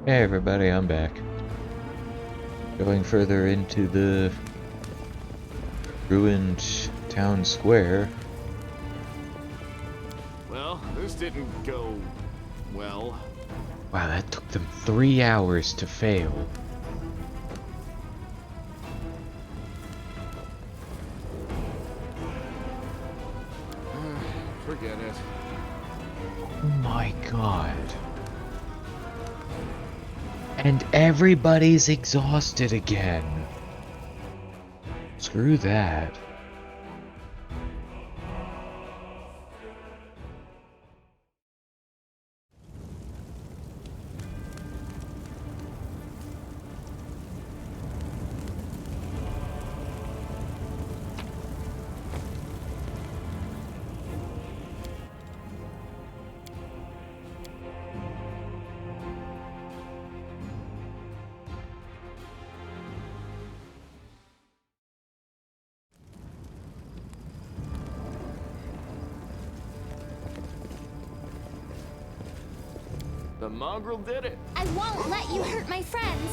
Hey everybody, I'm back. Going further into the ruined town square. Well, this didn't go well. Wow, that took them 3 hours to fail. Forget it. Oh my god. And everybody's exhausted again. Screw that. The mongrel did it. I won't let you hurt my friends.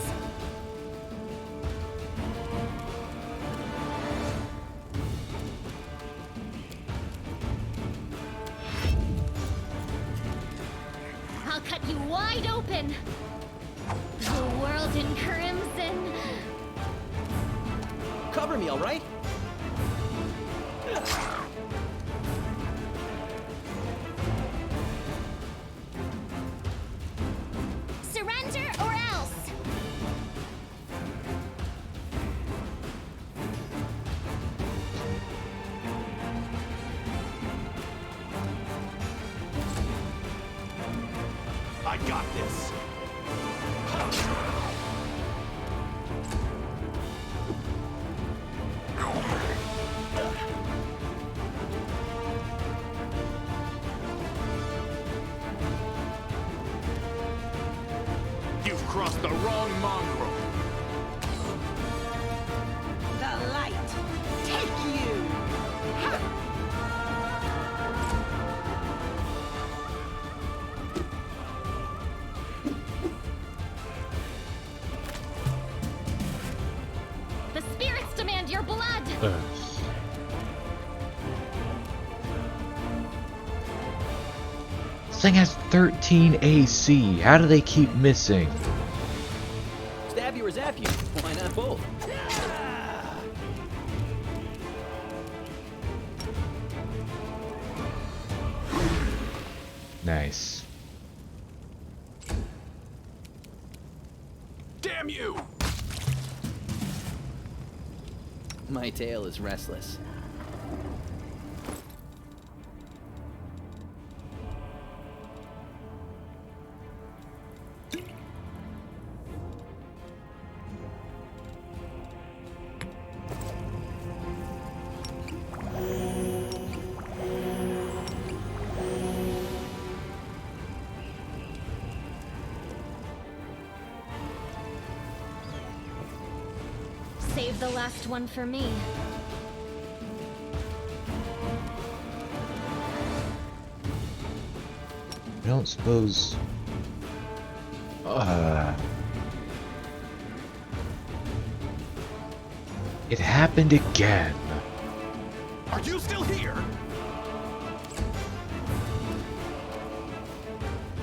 I'll cut you wide open. The world in crimson. Cover me, all right? Surrender or else. I got this. You've crossed the wrong mongrel. The light, take you! The spirits demand your blood. This thing has 13 AC. How do they keep missing? Stab you or zap you? Why not both? Nice. Damn you! My tail is restless. Save the last one for me. I don't suppose... It happened again. Are you still here?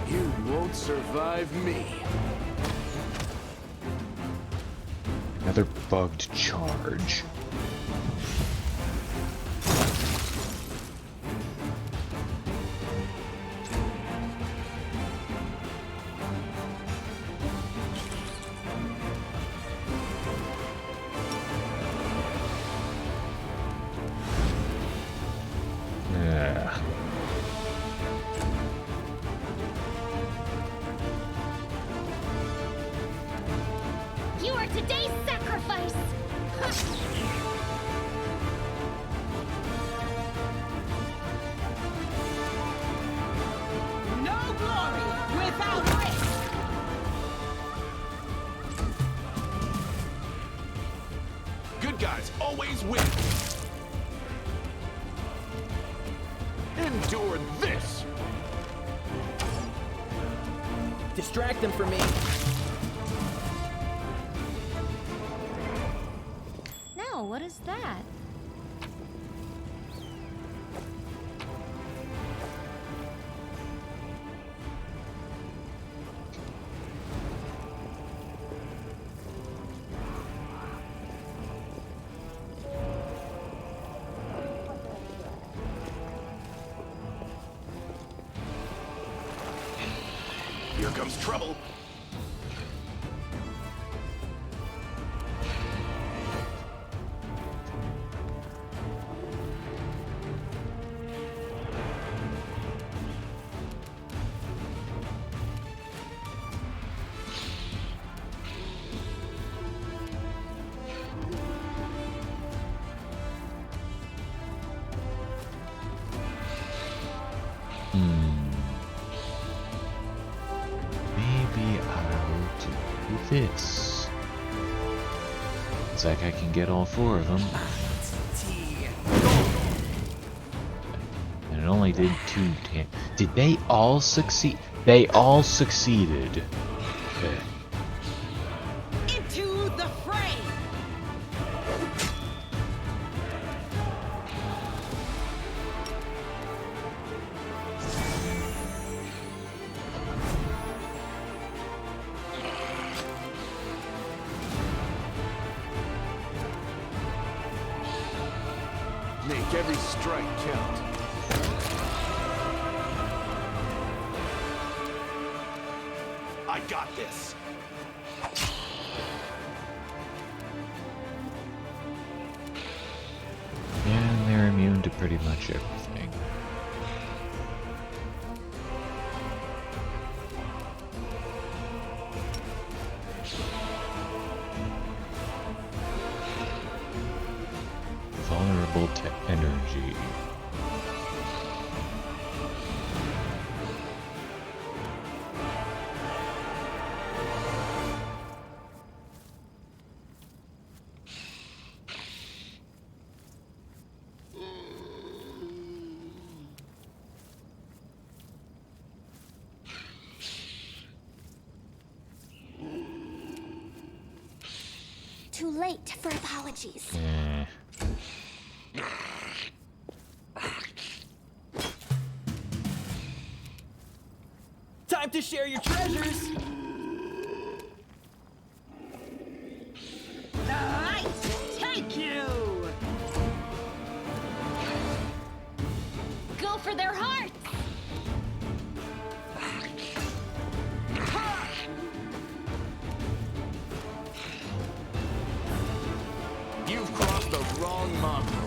You won't survive me. Another bugged charge. Yeah. You are today's sacrifice. No glory without risk! Good guys always win. Endure this. Distract them from me. What is that? Here comes trouble. Maybe I'll do this. Looks like I can get all 4 of them. And it only did 2 Did they all succeed? They all succeeded. Okay. Into the fray! Make every strike count. I got this. Yeah, and they're immune to pretty much everything. Vulnerable to energy. Too late for apologies. Eh. Time to share your treasures! The light take you! Go for their hearts! You've crossed the wrong mongrel.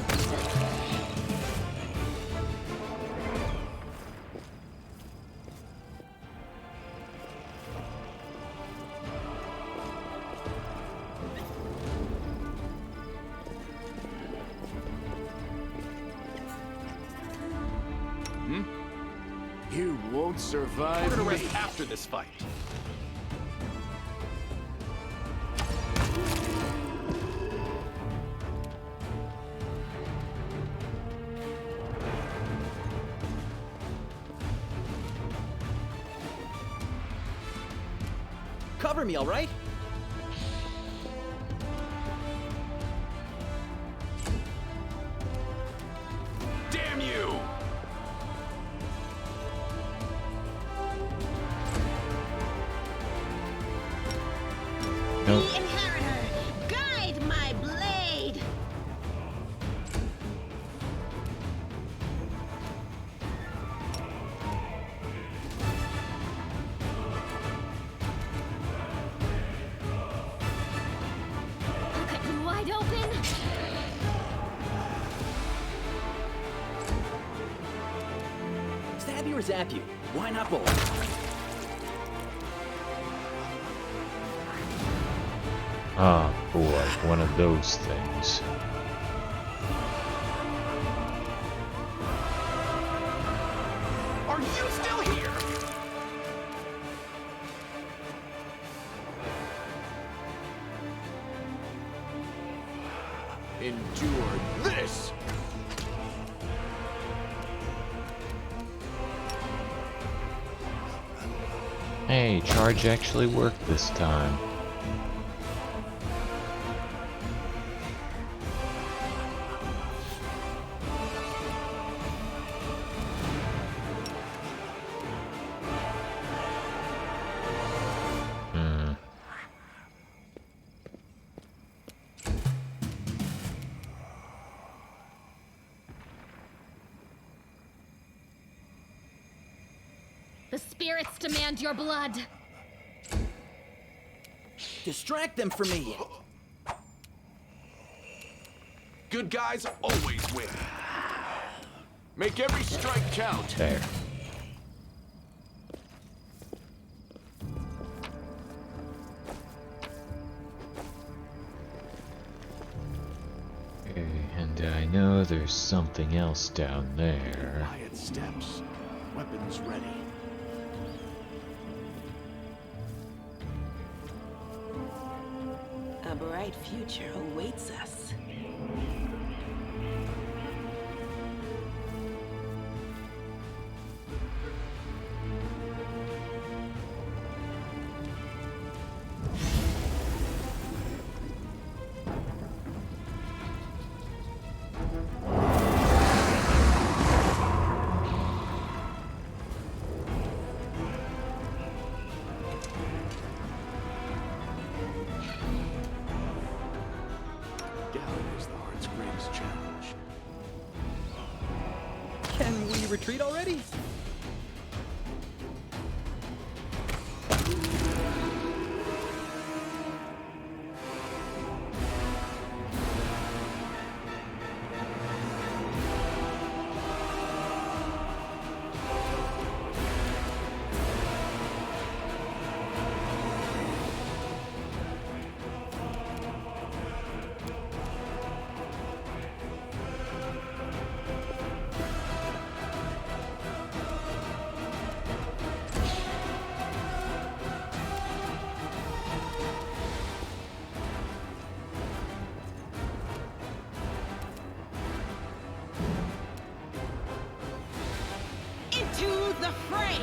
You won't survive Order to me. rest after this fight. Cover me, all right? Damn you! Nope. The inheritor, guide my blade! Cut you wide open! Stab you or zap you? Why not both? Ah, boy, one of those things. Are you still here? Endure this! Hey, charge actually worked this time. The spirits demand your blood. Distract them for me. Good guys always win. Make every strike count. There. Okay, and I know there's something else down there. Quiet steps. Weapons ready. A bright future awaits us. Gallery is the heart's greatest challenge. Can we retreat already? Into the fray!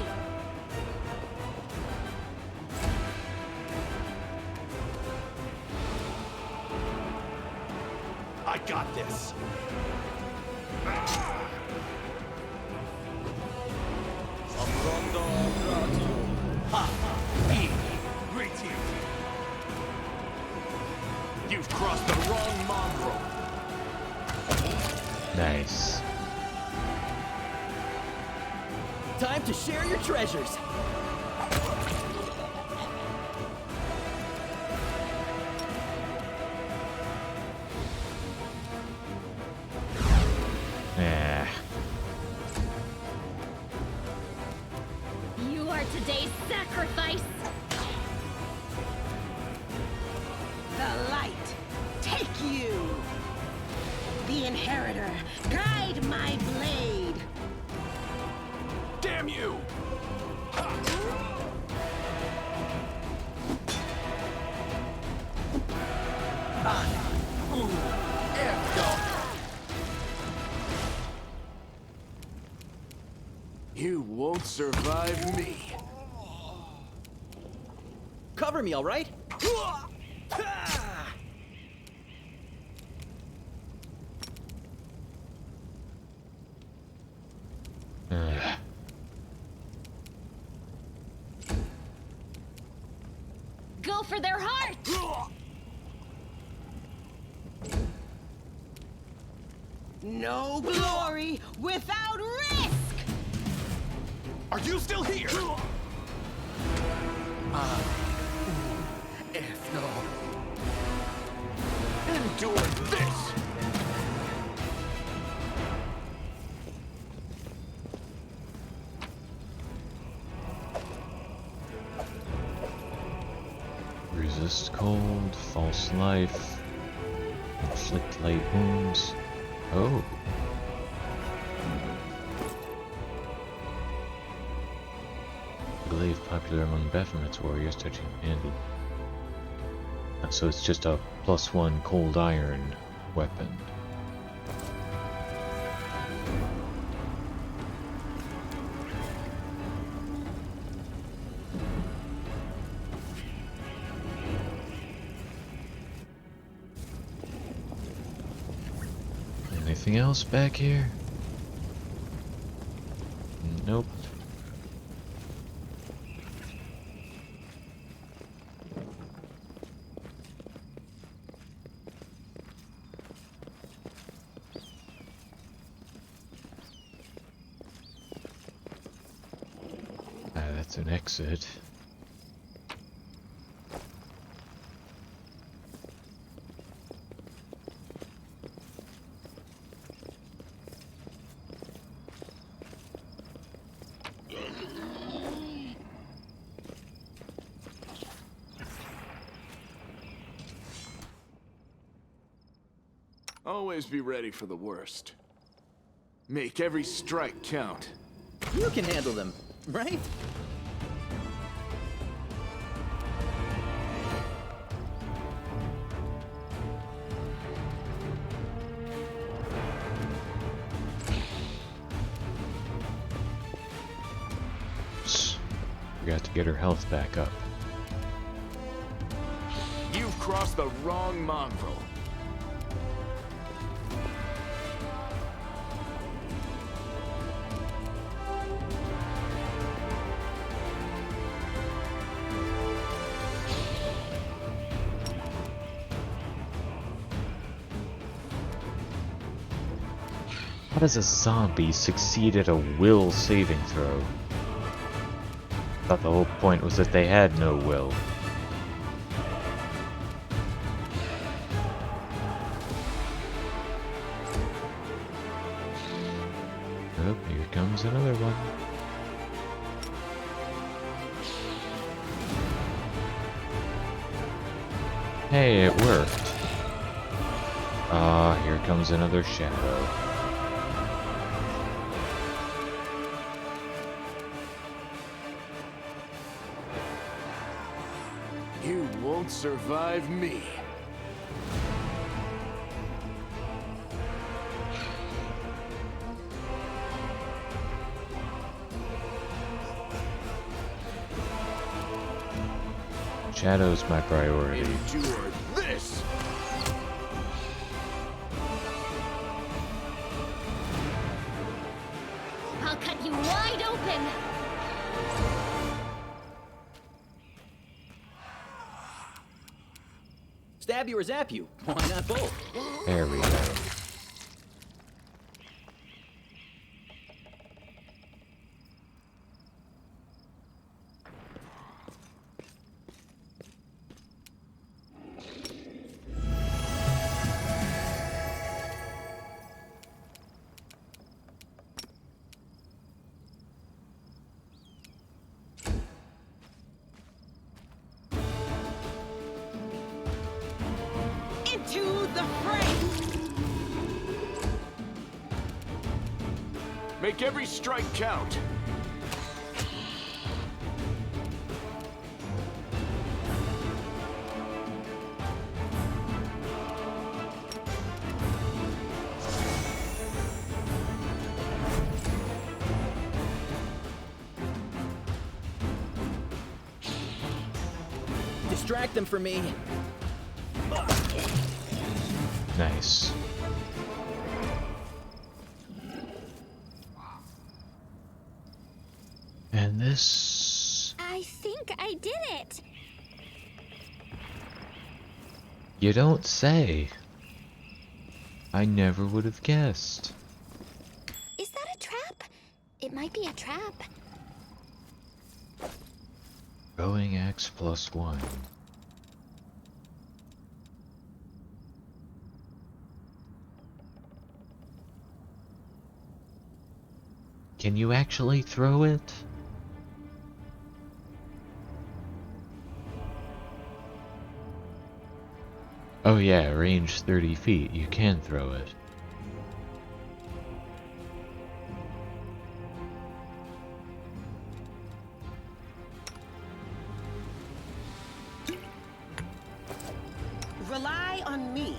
I got this. You've crossed the wrong mongrel. Nice. Time to share your treasures. Ah. You are today's sacrifice. The light, take you! The inheritor, guide my blade! Damn you! You won't survive me. Cover me, all right? Ugh. Go for their heart. No glory without risk! Are you still here? Endure this! Resist cold, false life, inflict light wounds. Oh. Glaive popular among Baphomet's warriors, touching handy. So it's just a +1 cold iron weapon. Anything else back here? Nope. That's an exit. Always be ready for the worst. Make every strike count. You can handle them, right? Forgot to get her health back up. You've crossed the wrong mongrel. How does a zombie succeed at a will saving throw? I thought the whole point was that they had no will. Oh, here comes another one. Hey, it worked. Ah, here comes another shadow. You won't survive me. Shadow's my priority. Endure this! I'll cut you wide open! Stab you or zap you? Why not both? There we go. Into the fray! Make every strike count. Distract them from me. Nice. And this... I think I did it! You don't say. I never would have guessed. Is that a trap? It might be a trap. Throwing axe +1. Can you actually throw it? Oh yeah, range 30 feet. You can throw it. Rely on me.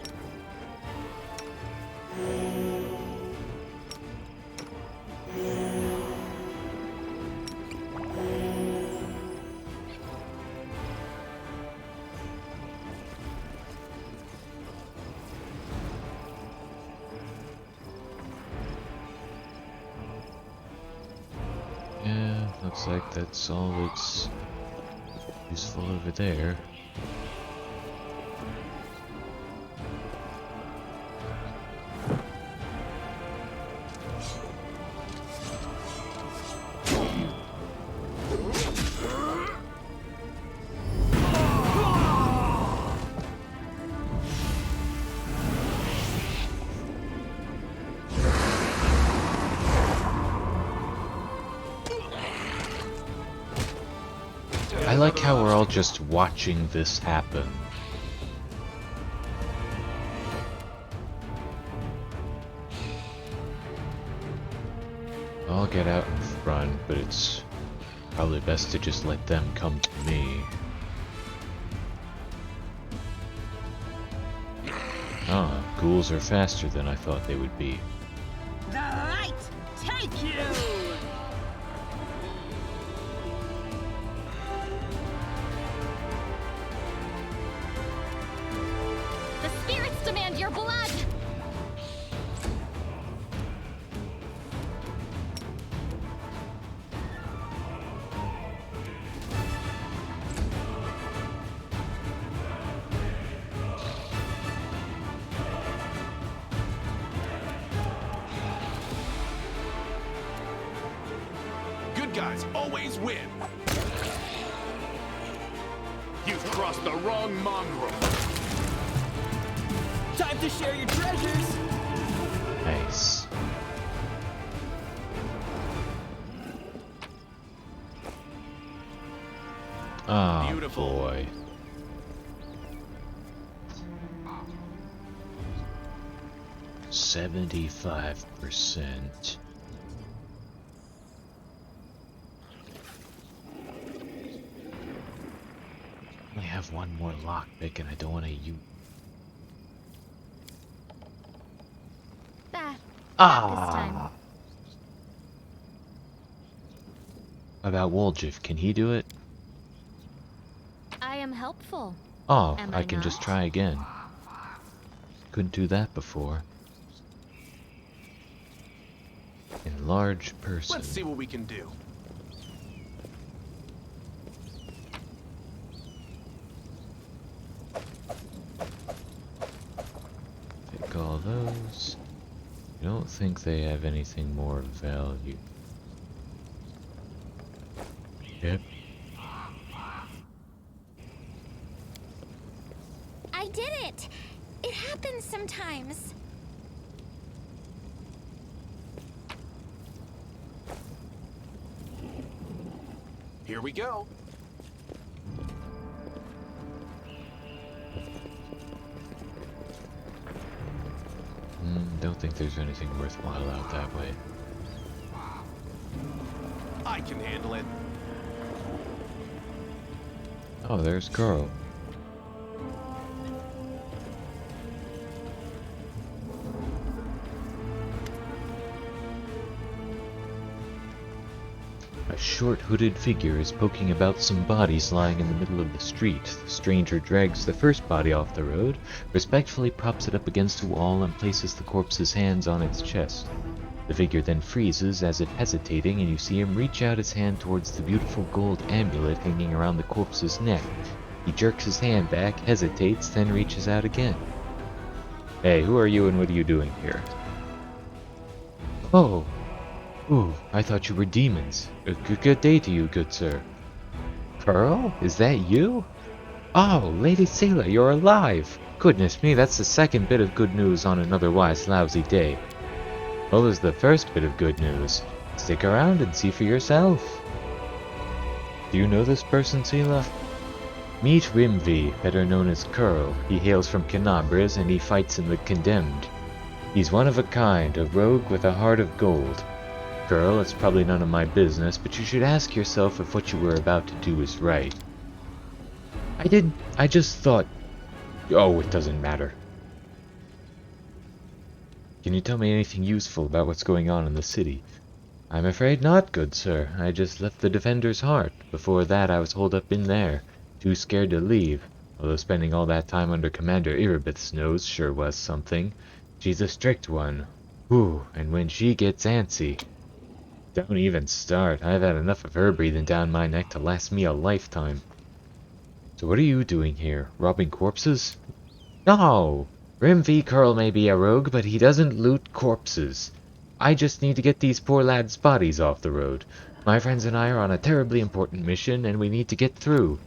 Yeah, looks like that's all that's useful over there. I like how we're all just watching this happen. I'll get out in front, but it's probably best to just let them come to me. Ah, ghouls are faster than I thought they would be. The light take you! The spirits demand your blood! Good guys always win. You've crossed the wrong mongrel. Time to share your treasures! Nice. Ah, Beautiful. boy. %75%. I only have one more lockpick and I don't want to use. That. Ah! About Woljif, can he do it? I am helpful. Oh, Am I I can just not? try again. Couldn't do that before. Enlarge person. Let's see what we can do. Take all those. I don't think they have anything more of value. Yep. I did it! It happens sometimes. Here we go. Don't think there's anything worthwhile out that way. I can handle it. Oh, there's Carl. A short hooded figure is poking about some bodies lying in the middle of the street. The stranger drags the first body off the road, respectfully props it up against a wall, and places the corpse's hands on its chest. The figure then freezes as if hesitating, and you see him reach out his hand towards the beautiful gold amulet hanging around the corpse's neck. He jerks his hand back, hesitates, then reaches out again. Hey, who are you and what are you doing here? Oh! Ooh, I thought you were demons. Good day to you, good sir. Pearl? Is that you? Oh, Lady Sailor, you're alive! Goodness me, that's the second bit of good news on an otherwise lousy day. Well, there's the first bit of good news. Stick around and see for yourself. Do you know this person, Sela? Meet Rimvi, better known as Curl. He hails from Canabras and he fights in the Condemned. He's one of a kind, a rogue with a heart of gold. Girl, it's probably none of my business, but you should ask yourself if what you were about to do is right. I just thought... Oh, it doesn't matter. Can you tell me anything useful about what's going on in the city? I'm afraid not, good sir. I just left the Defender's Heart. Before that, I was holed up in there, too scared to leave. Although spending all that time under Commander Irabith's nose sure was something. She's a strict one. Whew, and when she gets antsy... Don't even start. I've had enough of her breathing down my neck to last me a lifetime. So what are you doing here? Robbing corpses? No! Rimvi Curl may be a rogue, but he doesn't loot corpses. I just need to get these poor lads' bodies off the road. My friends and I are on a terribly important mission, and we need to get through.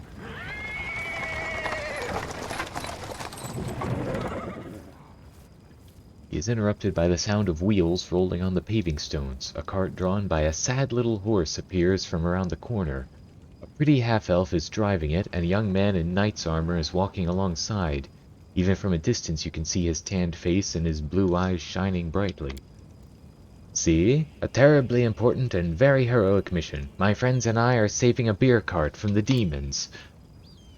He is interrupted by the sound of wheels rolling on the paving stones. A cart drawn by a sad little horse appears from around the corner. A pretty half-elf is driving it, and a young man in knight's armor is walking alongside. Even from a distance you can see his tanned face and his blue eyes shining brightly. See? A terribly important and very heroic mission. My friends and I are saving a beer cart from the demons.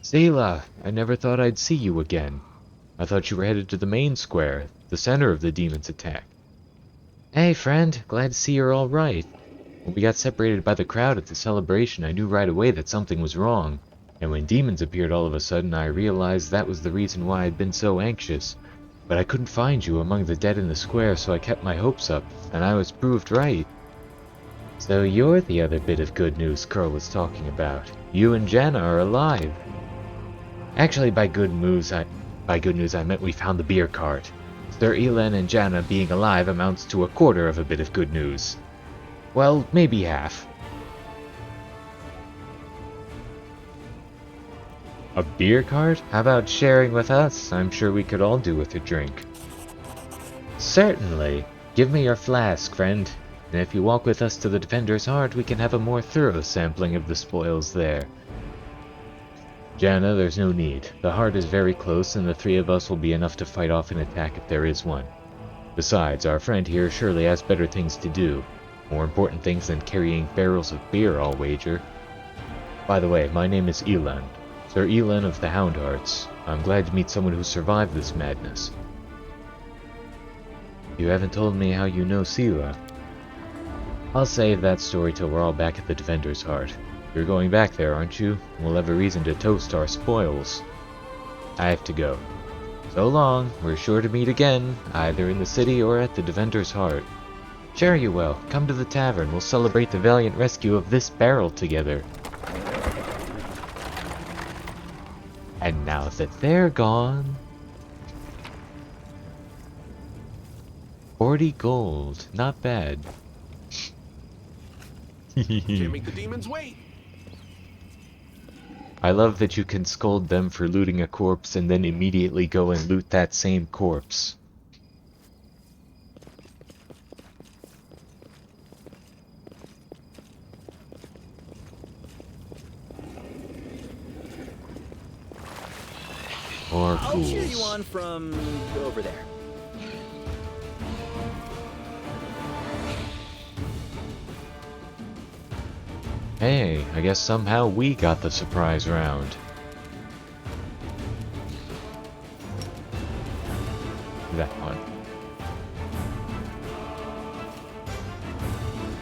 Selah, I never thought I'd see you again. I thought you were headed to the main square, the center of the demons' attack. Hey friend, glad to see you're all right. When we got separated by the crowd at the celebration, I knew right away that something was wrong. And when demons appeared all of a sudden, I realized that was the reason why I'd been so anxious. But I couldn't find you among the dead in the square, so I kept my hopes up, and I was proved right. So you're the other bit of good news Carl was talking about. You and Jana are alive. Actually, by good news I meant we found the beer cart. Sir Elan and Jana being alive amounts to a quarter of a bit of good news. Well, maybe half. A beer cart? How about sharing with us? I'm sure we could all do with a drink. Certainly. Give me your flask, friend. And if you walk with us to the Defender's Heart, we can have a more thorough sampling of the spoils there. Jana, there's no need. The heart is very close, and the three of us will be enough to fight off an attack if there is one. Besides, our friend here surely has better things to do. More important things than carrying barrels of beer, I'll wager. By the way, my name is Elan. Sir Elan of the Hound Hearts. I'm glad to meet someone who survived this madness. You haven't told me how you know Selah. I'll save that story till we're all back at the Defender's Heart. You're going back there, aren't you? We'll have a reason to toast our spoils. I have to go. So long. We're sure to meet again, either in the city or at the Defender's Heart. Sure you will. Come to the tavern. We'll celebrate the valiant rescue of this barrel together. And now that they're gone... 40 gold. Not bad. Can't make the demons wait. I love that you can scold them for looting a corpse and then immediately go and loot that same corpse. Or I'll cheer you ghouls. on from over there. Hey, I guess somehow we got the surprise round. That one.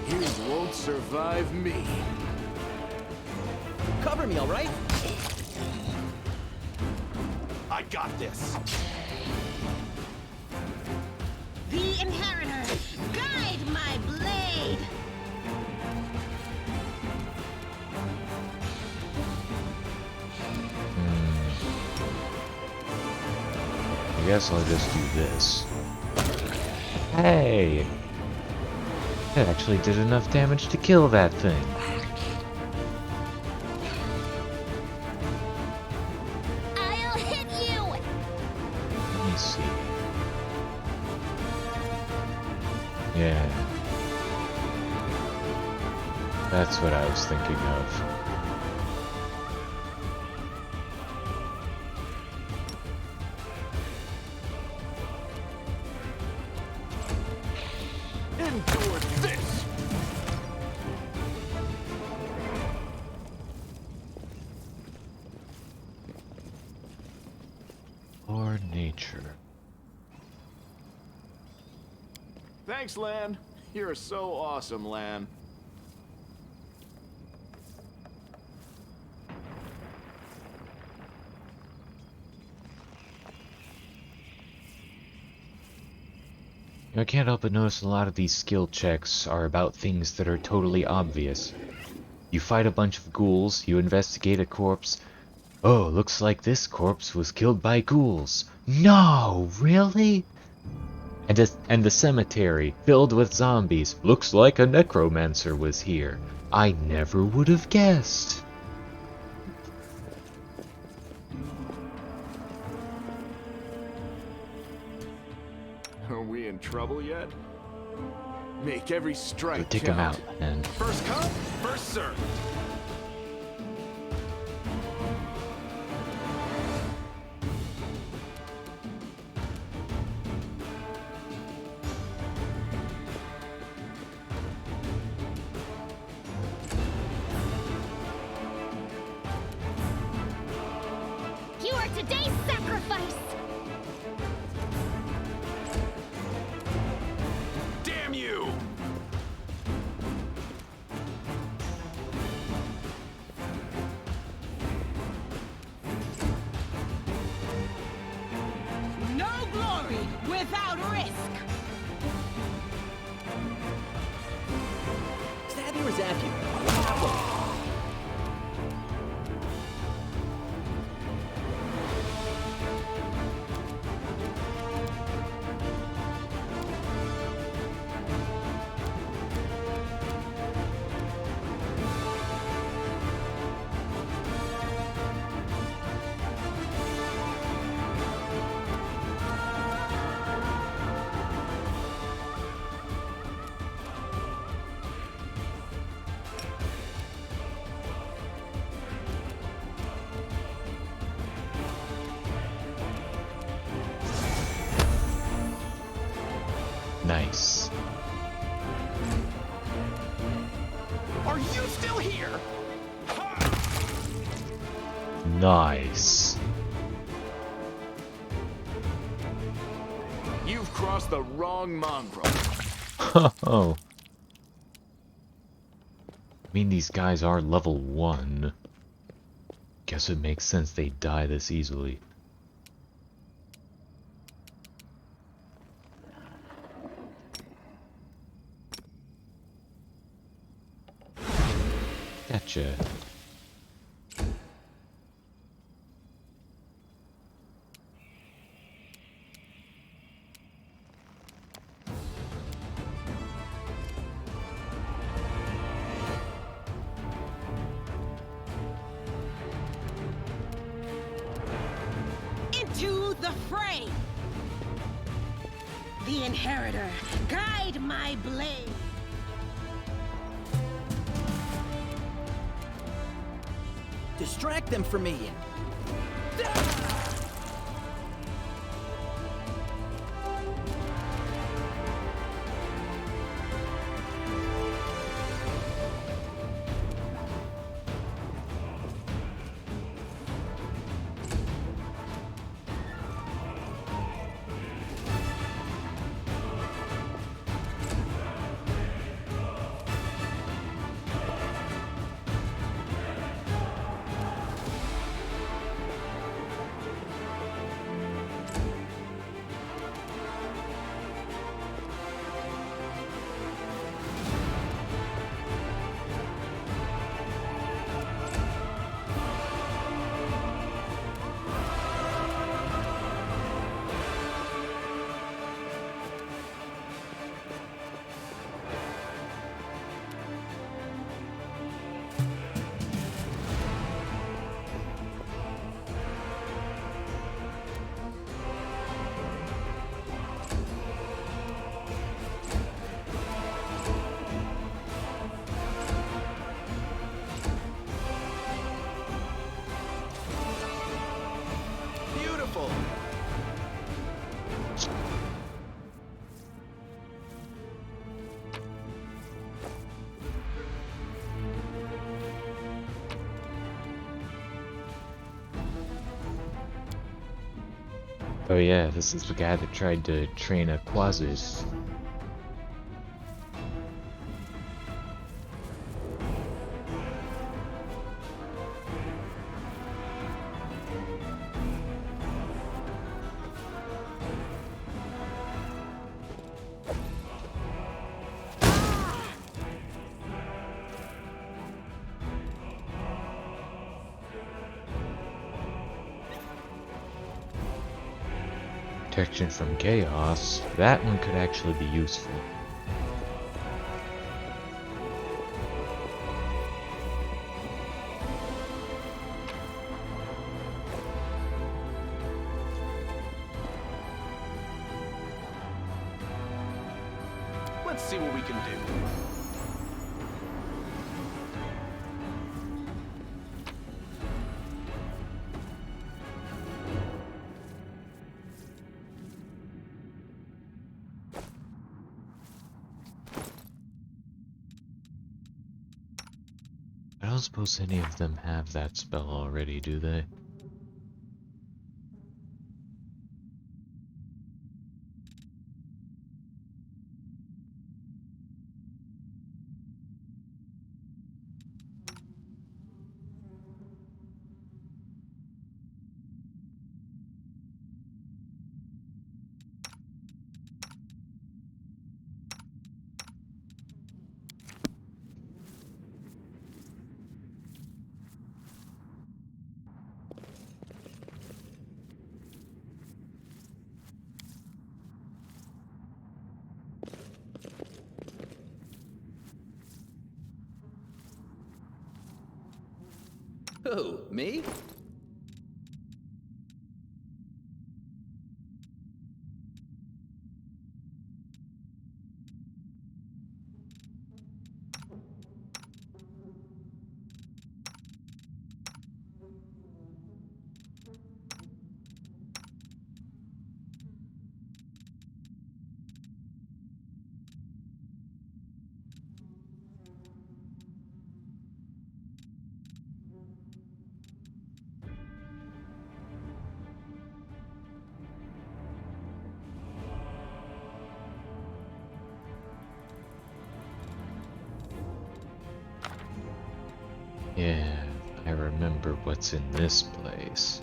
You won't survive me. Cover me, all right? I got this. The Inheritor, guide my blade! I guess I'll just do this. Hey! It actually did enough damage to kill that thing. I'll hit you! Let me see. Yeah. That's what I was thinking of. Endure this. Or nature. Thanks, Lan. You're so awesome, Lan. I can't help but notice a lot of these skill checks are about things that are totally obvious. You fight a bunch of ghouls, you investigate a corpse. Oh, looks like this corpse was killed by ghouls. No, really? And the cemetery, filled with zombies. Looks like a necromancer was here. I never would have guessed. Are we in trouble yet? Make every strike Take him out, count. and First come, first served. today's sacrifice! Damn you! No glory without risk. Stab you or zap you? Nice. Are you still here? Nice. You've crossed the wrong mongrel. Oh. I mean, these guys are level 1. Guess it makes sense they die this easily. Gotcha. Into the fray. The inheritor, guide my blade. Distract them from me. Beautiful. Oh yeah, this is the guy that tried to train a Quasis. Protection from chaos. That one could actually be useful. Let's see what we can do. I don't suppose any of them have that spell already, do they? Who, me? Yeah, I remember what's in this place.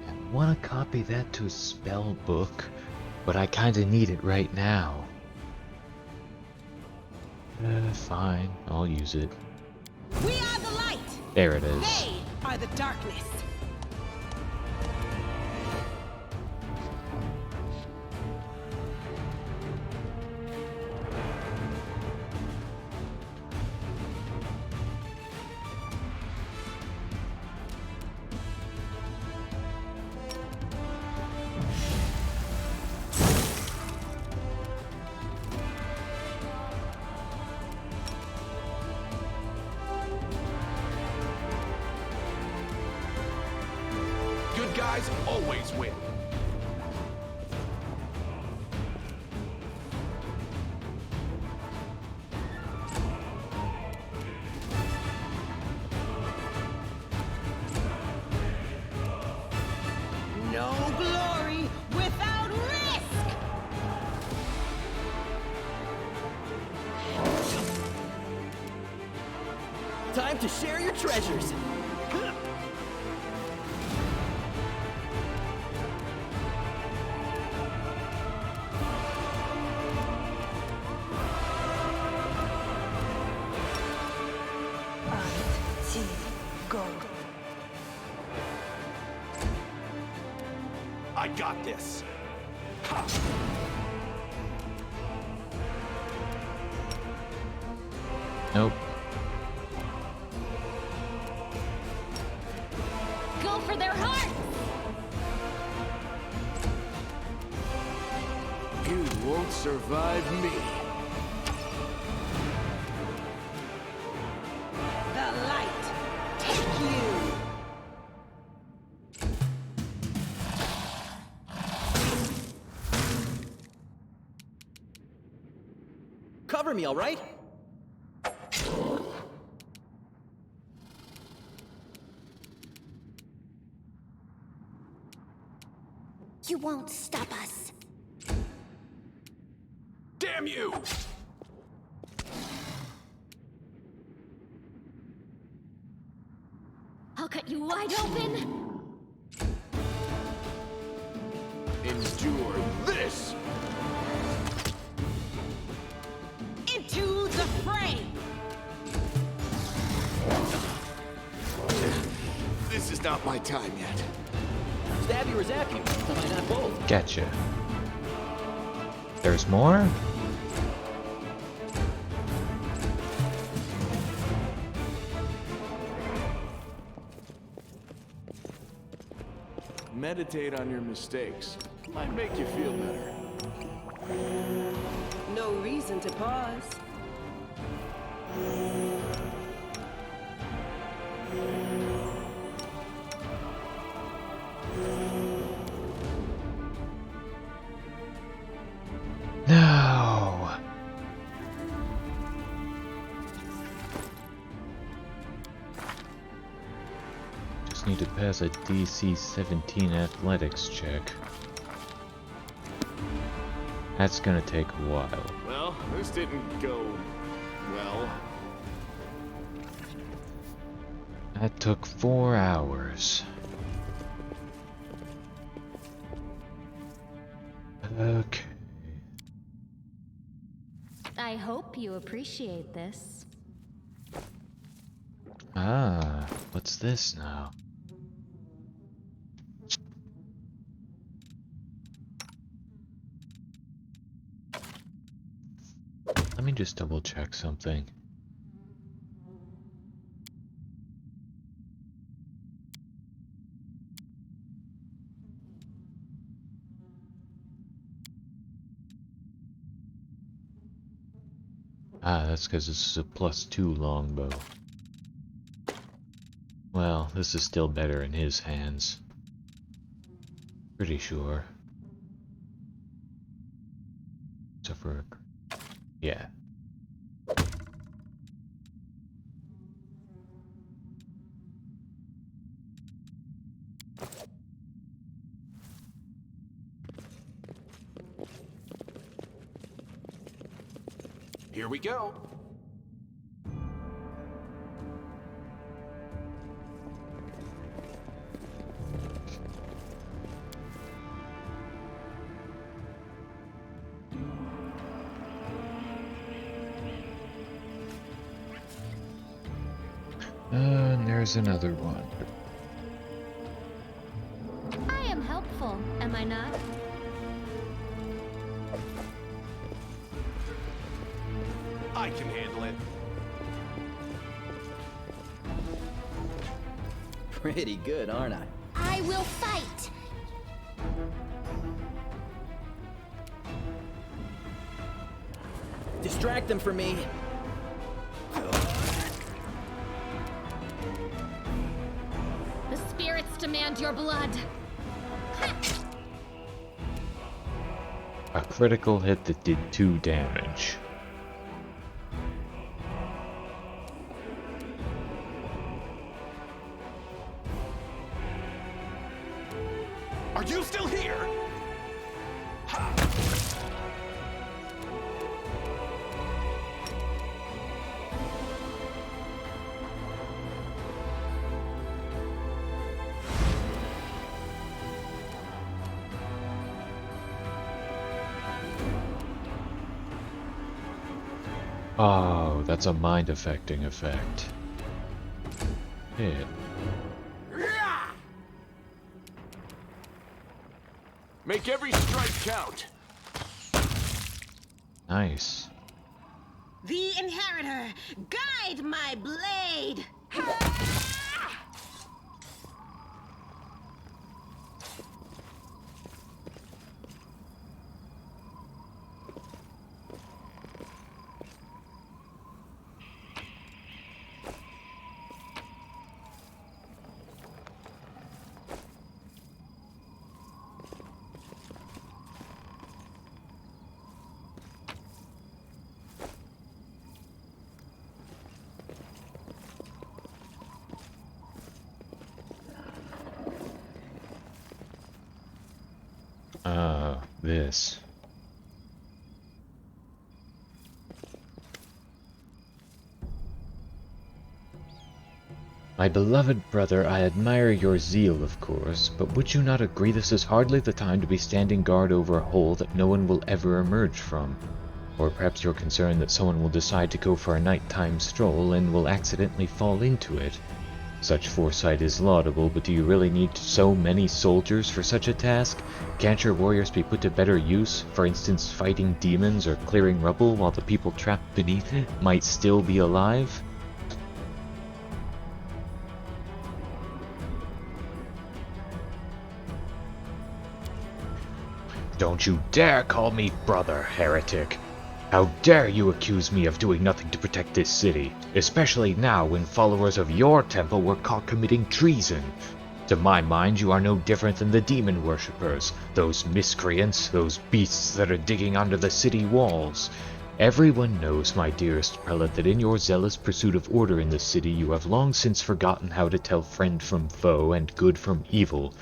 I want to copy that to a spell book, but I kinda need it right now. Fine, I'll use it. We are the light. There it is. They are the darkness. Good guys always win. No glory without risk. Time to share your treasures. I got this. Ha! Nope. Go for their hearts! You won't survive me. The light. Take you. Cover me, all right? You won't stop us. Damn you! I'll cut you wide open. Endure this! Into the fray. This is not my time yet. Stab you or zap you. Why not both? Gotcha. There's more? Meditate on your mistakes. Might make you feel better. No reason to pause. No. Just need to pass a DC 17 athletics check. That's gonna take a while. Well, this didn't go well. That took 4 hours. Okay. I hope you appreciate this. Ah. What's this now? Let me just double check something. Ah, that's because this is a +2 longbow. Well, this is still better in his hands. Pretty sure. Except for... yeah. Here we go. And there's another one. I am helpful, am I not? I can handle it. Pretty good, aren't I? I will fight! Distract them for me. The spirits demand your blood. A critical hit that did 2 damage. Are you still here? Ha! Oh, that's a mind-affecting effect. Hit. Make every strike count. Nice. The inheritor, guide my blade! This. My beloved brother, I admire your zeal, of course, but would you not agree this is hardly the time to be standing guard over a hole that no one will ever emerge from? Or perhaps you're concerned that someone will decide to go for a nighttime stroll and will accidentally fall into it. Such foresight is laudable, but do you really need so many soldiers for such a task? Can't your warriors be put to better use, for instance fighting demons or clearing rubble while the people trapped beneath it might still be alive? Don't you dare call me brother, heretic! How dare you accuse me of doing nothing to protect this city, especially now when followers of your temple were caught committing treason? To my mind, you are no different than the demon worshippers, those miscreants, those beasts that are digging under the city walls. Everyone knows, my dearest prelate, that in your zealous pursuit of order in the city you have long since forgotten how to tell friend from foe and good from evil.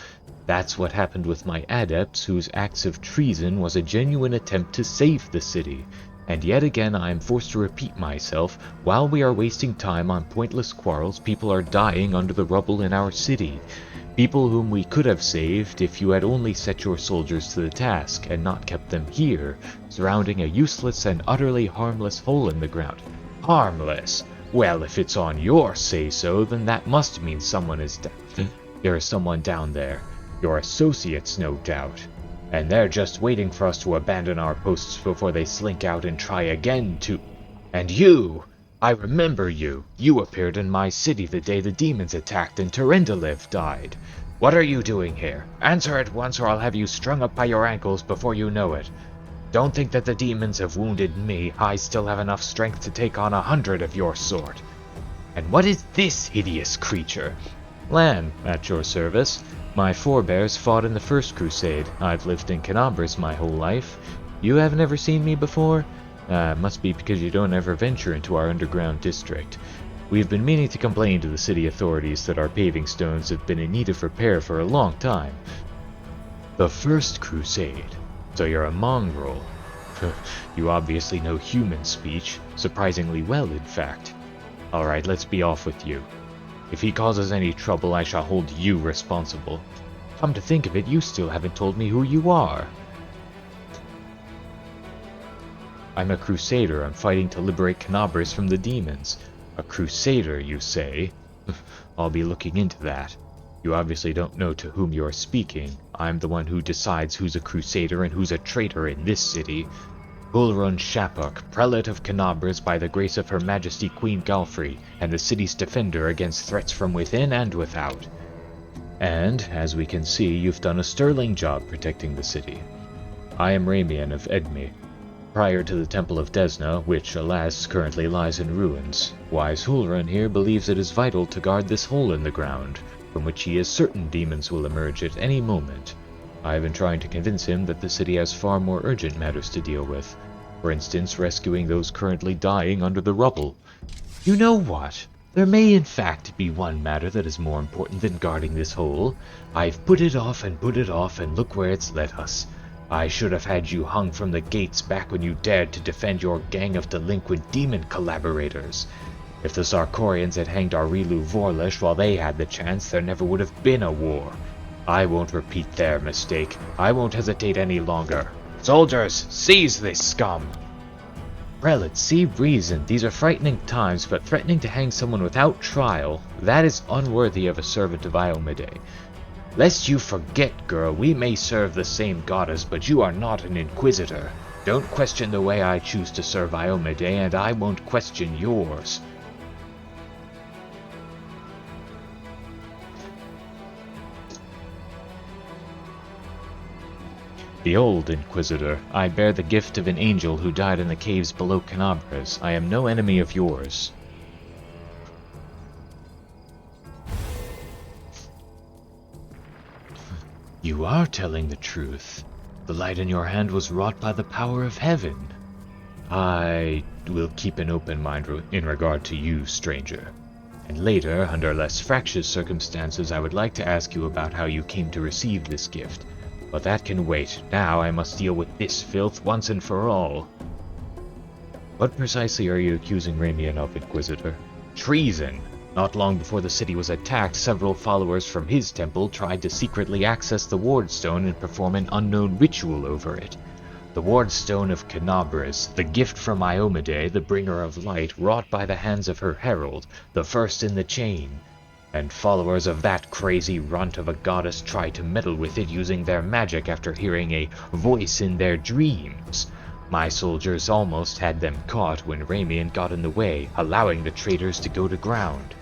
That's what happened with my adepts, whose acts of treason was a genuine attempt to save the city. And yet again I am forced to repeat myself, while we are wasting time on pointless quarrels, people are dying under the rubble in our city. People whom we could have saved if you had only set your soldiers to the task, and not kept them here, surrounding a useless and utterly harmless hole in the ground. Harmless! Well, if it's on your say-so, then that must mean there is someone down there. Your associates, no doubt. And they're just waiting for us to abandon our posts before they slink out and try again to... And you! I remember you. You appeared in my city the day the demons attacked and Terendelev died. What are you doing here? Answer at once or I'll have you strung up by your ankles before you know it. Don't think that the demons have wounded me. I still have enough strength to take on 100 of your sort. And what is this hideous creature? Lan, at your service. My forebears fought in the First Crusade. I've lived in Canabras my whole life. You haven't ever seen me before? Must be because you don't ever venture into our underground district. We've been meaning to complain to the city authorities that our paving stones have been in need of repair for a long time. The First Crusade. So you're a mongrel. You obviously know human speech. Surprisingly well, in fact. Alright, let's be off with you. If he causes any trouble, I shall hold you responsible. Come to think of it, you still haven't told me who you are. I'm a crusader. I'm fighting to liberate Canabras from the demons. A crusader, you say? I'll be looking into that. You obviously don't know to whom you're speaking. I'm the one who decides who's a crusader and who's a traitor in this city. Gulrun Shapuk, prelate of Canabras by the grace of Her Majesty Queen Galfrey, and the city's defender against threats from within and without. And, as we can see, you've done a sterling job protecting the city. I am Ramian of Edmi. Prior to the Temple of Desna, which, alas, currently lies in ruins, wise Hulrun here believes it is vital to guard this hole in the ground, from which he is certain demons will emerge at any moment. I have been trying to convince him that the city has far more urgent matters to deal with. For instance, rescuing those currently dying under the rubble. You know what? There may in fact be one matter that is more important than guarding this hole. I've put it off, and look where it's led us. I should have had you hung from the gates back when you dared to defend your gang of delinquent demon collaborators. If the Sarkorians had hanged Aurilu Vorlesh while they had the chance, there never would have been a war. I won't repeat their mistake. I won't hesitate any longer. Soldiers, seize this scum! Prelate, see reason. These are frightening times, but threatening to hang someone without trial, that is unworthy of a servant of Iomade. Lest you forget, girl, we may serve the same goddess, but you are not an inquisitor. Don't question the way I choose to serve Iomade, and I won't question yours. The old Inquisitor. I bear the gift of an angel who died in the caves below Canabras. I am no enemy of yours. You are telling the truth. The light in your hand was wrought by the power of heaven. I will keep an open mind in regard to you, stranger. And later, under less fractious circumstances, I would like to ask you about how you came to receive this gift. But that can wait. Now I must deal with this filth once and for all. What precisely are you accusing Ramian of, Inquisitor? Treason! Not long before the city was attacked, several followers from his temple tried to secretly access the Wardstone and perform an unknown ritual over it. The Wardstone of Canabras, the gift from Iomade, the bringer of light, wrought by the hands of her herald, the first in the chain. And followers of that crazy runt of a goddess tried to meddle with it using their magic after hearing a voice in their dreams. My soldiers almost had them caught when Ramian got in the way, allowing the traitors to go to ground.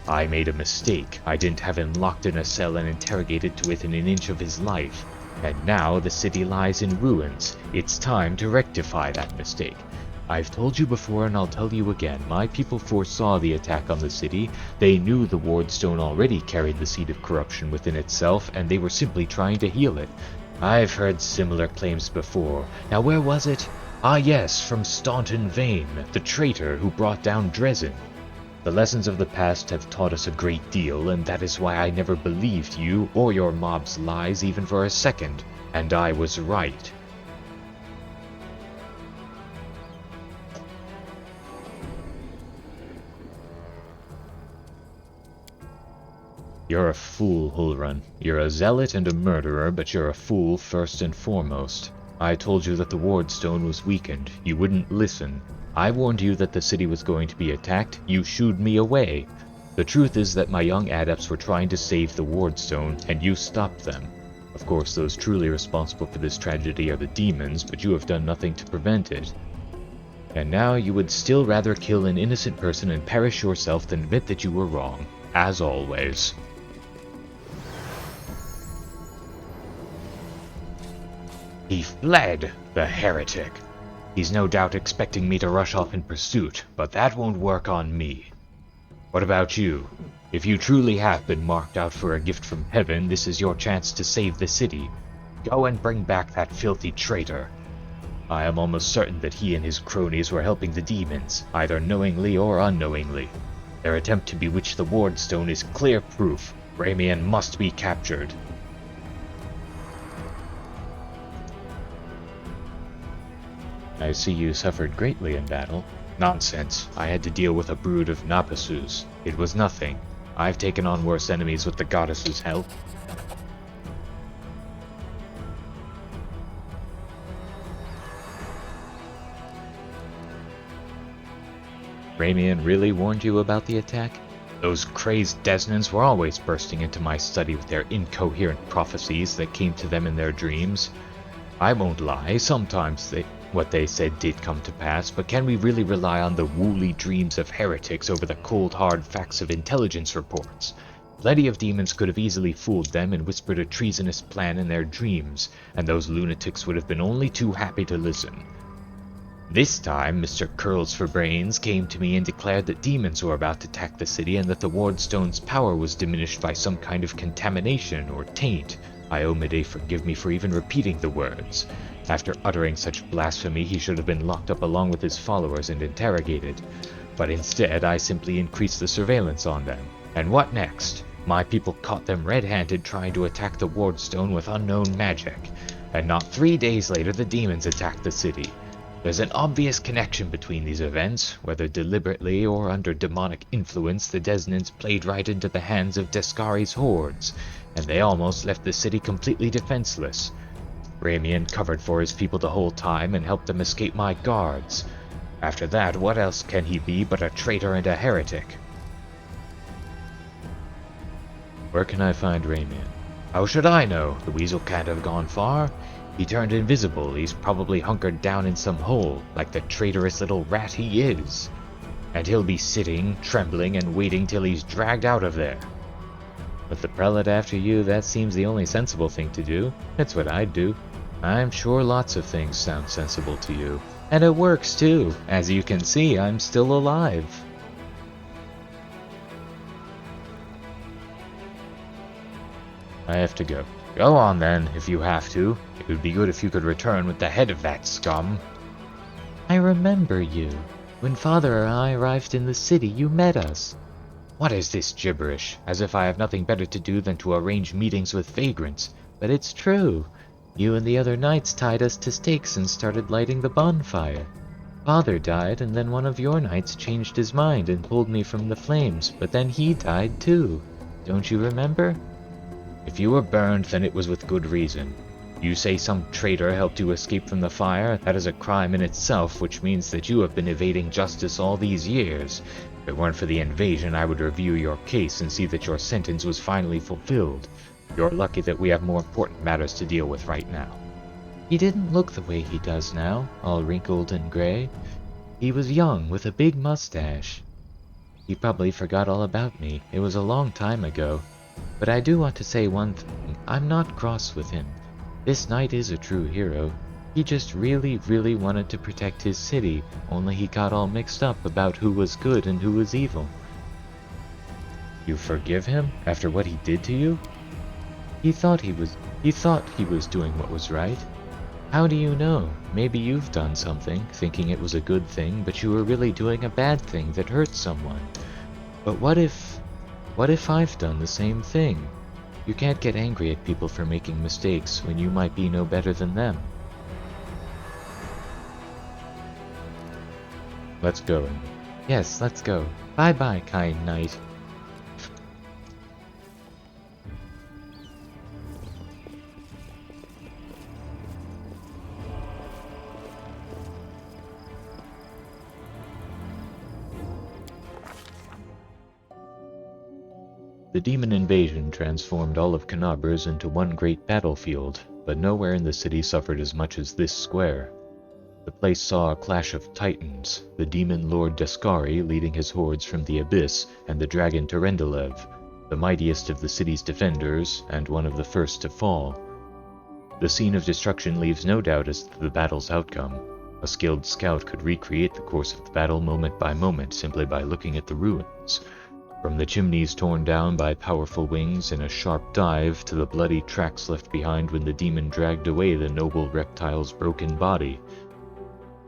I made a mistake. I didn't have him locked in a cell and interrogated to within an inch of his life. And now the city lies in ruins. It's time to rectify that mistake. I've told you before and I'll tell you again, my people foresaw the attack on the city. They knew the Wardstone already carried the seed of corruption within itself, and they were simply trying to heal it. I've heard similar claims before. Now where was it? Ah yes, from Staunton Vane, the traitor who brought down Dresden. The lessons of the past have taught us a great deal, and that is why I never believed you or your mob's lies even for a second. And I was right. You're a fool, Hulrun. You're a zealot and a murderer, but you're a fool first and foremost. I told you that the Wardstone was weakened. You wouldn't listen. I warned you that the city was going to be attacked. You shooed me away. The truth is that my young adepts were trying to save the Wardstone, and you stopped them. Of course, those truly responsible for this tragedy are the demons, but you have done nothing to prevent it. And now you would still rather kill an innocent person and perish yourself than admit that you were wrong, as always. He fled, the heretic. He's no doubt expecting me to rush off in pursuit, but that won't work on me. What about you? If you truly have been marked out for a gift from heaven, this is your chance to save the city. Go and bring back that filthy traitor. I am almost certain that he and his cronies were helping the demons, either knowingly or unknowingly. Their attempt to bewitch the Wardstone is clear proof. Ramian must be captured. I see you suffered greatly in battle. Nonsense. I had to deal with a brood of Napasus. It was nothing. I've taken on worse enemies with the goddess's help. Ramian really warned you about the attack? Those crazed Desnans were always bursting into my study with their incoherent prophecies that came to them in their dreams. I won't lie, sometimes what they said did come to pass, but can we really rely on the woolly dreams of heretics over the cold hard facts of intelligence reports? Plenty of demons could have easily fooled them and whispered a treasonous plan in their dreams, and those lunatics would have been only too happy to listen. This time, Mr. Curls for Brains came to me and declared that demons were about to attack the city and that the Wardstone's power was diminished by some kind of contamination or taint. Iomade forgive me for even repeating the words. After uttering such blasphemy, he should have been locked up along with his followers and interrogated. But instead, I simply increased the surveillance on them. And what next? My people caught them red-handed trying to attack the Wardstone with unknown magic. And not 3 days later, the demons attacked the city. There's an obvious connection between these events. Whether deliberately or under demonic influence, the Desnans played right into the hands of Descari's hordes, and they almost left the city completely defenseless. Ramian covered for his people the whole time and helped them escape my guards. After that, what else can he be but a traitor and a heretic? Where can I find Ramian? How should I know? The weasel can't have gone far. He turned invisible. He's probably hunkered down in some hole, like the traitorous little rat he is. And he'll be sitting, trembling, and waiting till he's dragged out of there. With the prelate after you, that seems the only sensible thing to do. That's what I'd do. I'm sure lots of things sound sensible to you. And it works too. As you can see, I'm still alive. I have to go. Go on then, if you have to. It would be good if you could return with the head of that scum. I remember you. When Father and I arrived in the city, you met us. What is this gibberish? As if I have nothing better to do than to arrange meetings with vagrants. But it's true. You and the other knights tied us to stakes and started lighting the bonfire. Father died, and then one of your knights changed his mind and pulled me from the flames, but then he died too. Don't you remember? If you were burned, then it was with good reason. You say some traitor helped you escape from the fire? That is a crime in itself, which means that you have been evading justice all these years. If it weren't for the invasion, I would review your case and see that your sentence was finally fulfilled. You're lucky that we have more important matters to deal with right now. He didn't look the way he does now, all wrinkled and gray. He was young, with a big mustache. He probably forgot all about me. It was a long time ago. But I do want to say one thing. I'm not cross with him. This knight is a true hero. He just really wanted to protect his city, only he got all mixed up about who was good and who was evil. You forgive him after what he did to you? He thought he was doing what was right. How do you know? Maybe you've done something, thinking it was a good thing, but you were really doing a bad thing that hurt someone. But what if I've done the same thing? You can't get angry at people for making mistakes when you might be no better than them. Let's go. Yes, let's go. Bye-bye, kind knight. The demon invasion transformed all of Canabras into one great battlefield, but nowhere in the city suffered as much as this square. The place saw a clash of titans, the demon lord Descari leading his hordes from the Abyss, and the dragon Terendelev, the mightiest of the city's defenders, and one of the first to fall. The scene of destruction leaves no doubt as to the battle's outcome. A skilled scout could recreate the course of the battle moment by moment simply by looking at the ruins. From the chimneys torn down by powerful wings in a sharp dive to the bloody tracks left behind when the demon dragged away the noble reptile's broken body.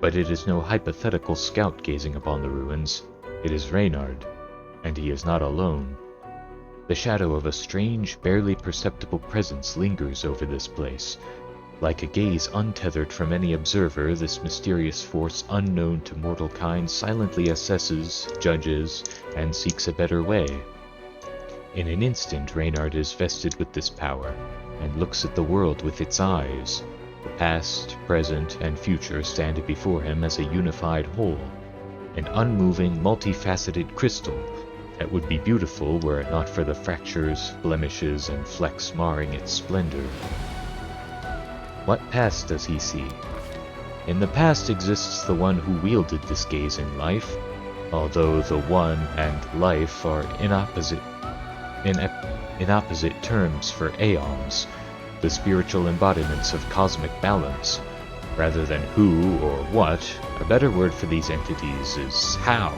But it is no hypothetical scout gazing upon the ruins. It is Reynard, and he is not alone. The shadow of a strange, barely perceptible presence lingers over this place. Like a gaze untethered from any observer, this mysterious force unknown to mortal kind silently assesses, judges, and seeks a better way. In an instant, Reynard is vested with this power, and looks at the world with its eyes. The past, present, and future stand before him as a unified whole, an unmoving, multifaceted crystal that would be beautiful were it not for the fractures, blemishes, and flecks marring its splendor. What past does he see? In the past exists the one who wielded this gaze in life, although the one and life are in opposite terms for aeons, the spiritual embodiments of cosmic balance. Rather than who or what, a better word for these entities is how.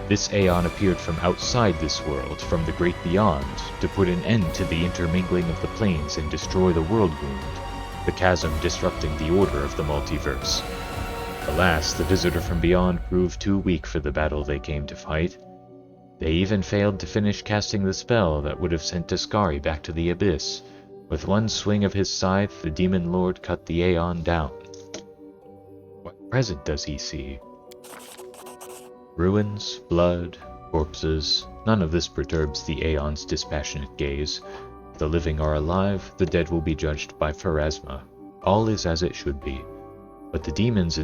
This aeon appeared from outside this world, from the great beyond, to put an end to the intermingling of the planes and destroy the world wound, the chasm disrupting the order of the multiverse. Alas, the visitor from beyond proved too weak for the battle they came to fight. They even failed to finish casting the spell that would have sent Descari back to the Abyss. With one swing of his scythe, the demon lord cut the aeon down. What present does he see? Ruins, blood, corpses, none of this perturbs the aeon's dispassionate gaze. The living are alive, the dead will be judged by Pharasma. All is as it should be. But the demons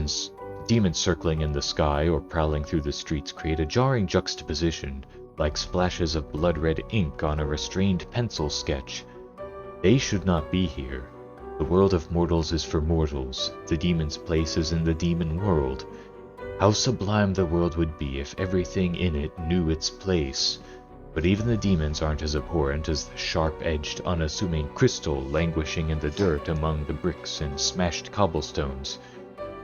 circling in the sky or prowling through the streets create a jarring juxtaposition, like splashes of blood-red ink on a restrained pencil sketch. They should not be here. The world of mortals is for mortals. The demon's place is in the demon world. How sublime the world would be if everything in it knew its place. But even the demons aren't as abhorrent as the sharp-edged, unassuming crystal languishing in the dirt among the bricks and smashed cobblestones.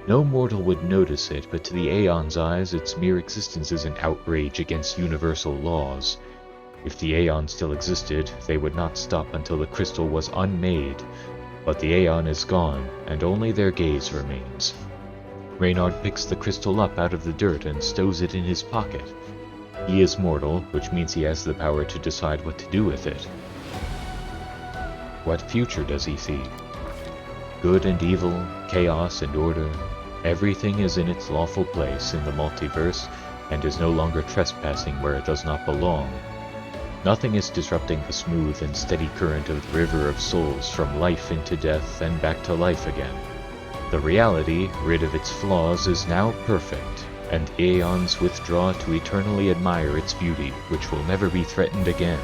No mortal would notice it, but to the Aeon's eyes, its mere existence is an outrage against universal laws. If the Aeon still existed, they would not stop until the crystal was unmade. But the Aeon is gone, and only their gaze remains. Reynard picks the crystal up out of the dirt and stows it in his pocket. He is mortal, which means he has the power to decide what to do with it. What future does he see? Good and evil, chaos and order, everything is in its lawful place in the multiverse and is no longer trespassing where it does not belong. Nothing is disrupting the smooth and steady current of the river of souls from life into death and back to life again. The reality, rid of its flaws, is now perfect, and aeons withdraw to eternally admire its beauty, which will never be threatened again.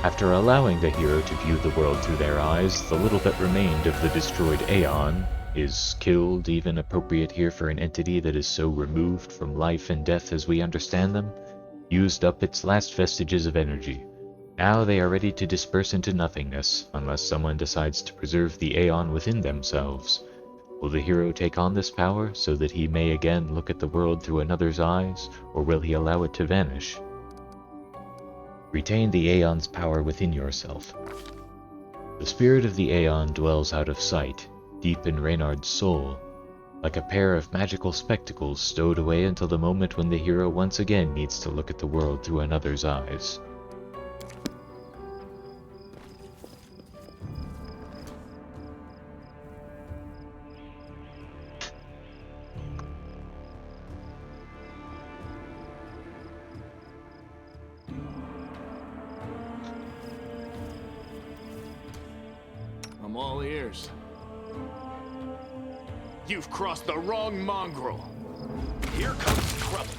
After allowing the hero to view the world through their eyes, the little that remained of the destroyed Aeon is killed, even appropriate here for an entity that is so removed from life and death as we understand them, used up its last vestiges of energy. Now they are ready to disperse into nothingness, unless someone decides to preserve the Aeon within themselves. Will the hero take on this power so that he may again look at the world through another's eyes, or will he allow it to vanish? Retain the Aeon's power within yourself. The spirit of the Aeon dwells out of sight, deep in Reynard's soul, like a pair of magical spectacles stowed away until the moment when the hero once again needs to look at the world through another's eyes. I'm all ears. You've crossed the wrong mongrel. Here comes trouble.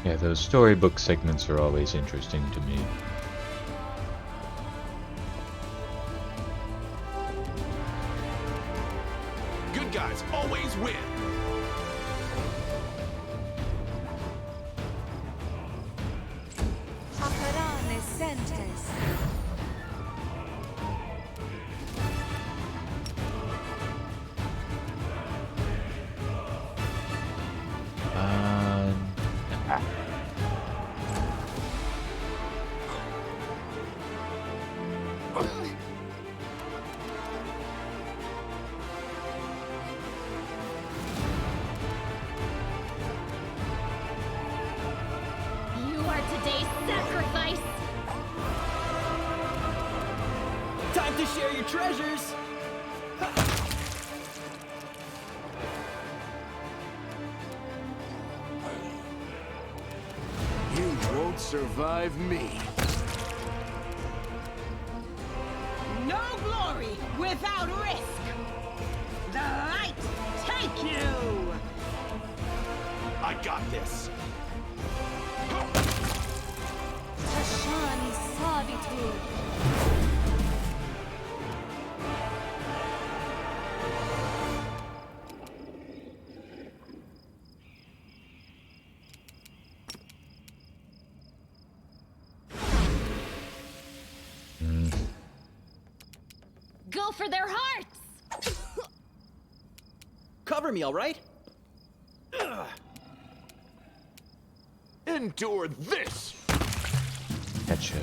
Yeah, those storybook segments are always interesting to me. Good guys always win. Operane sentes. Ah. You are today's sacrifice. Time to share your treasures! You won't survive me. No glory without risk. The light take you. I got this. Tashani servitude. Go for their hearts. Cover me, alright? Endure this. Gotcha.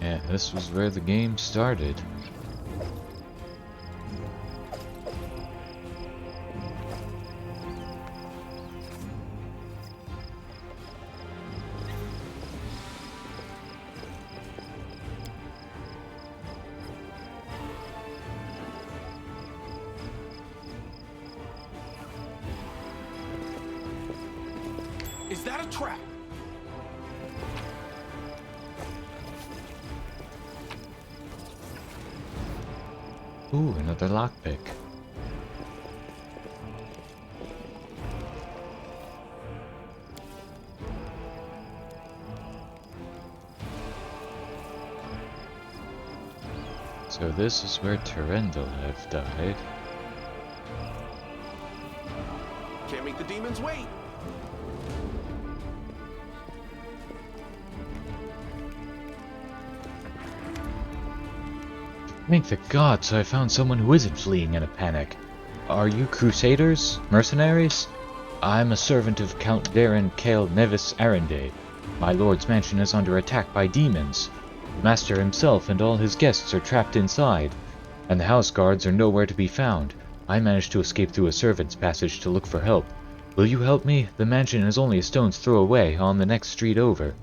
Yeah, this was where the game started. Is that a trap? Ooh, another lockpick. So this is where Terendel have died. Can't make the demons wait. Thank the gods I found someone who isn't fleeing in a panic. Are you crusaders? Mercenaries? I'm a servant of Count Darren Cale Nevis Arende. My lord's mansion is under attack by demons. The master himself and all his guests are trapped inside, and the house guards are nowhere to be found. I managed to escape through a servant's passage to look for help. Will you help me? The mansion is only a stone's throw away, on the next street over.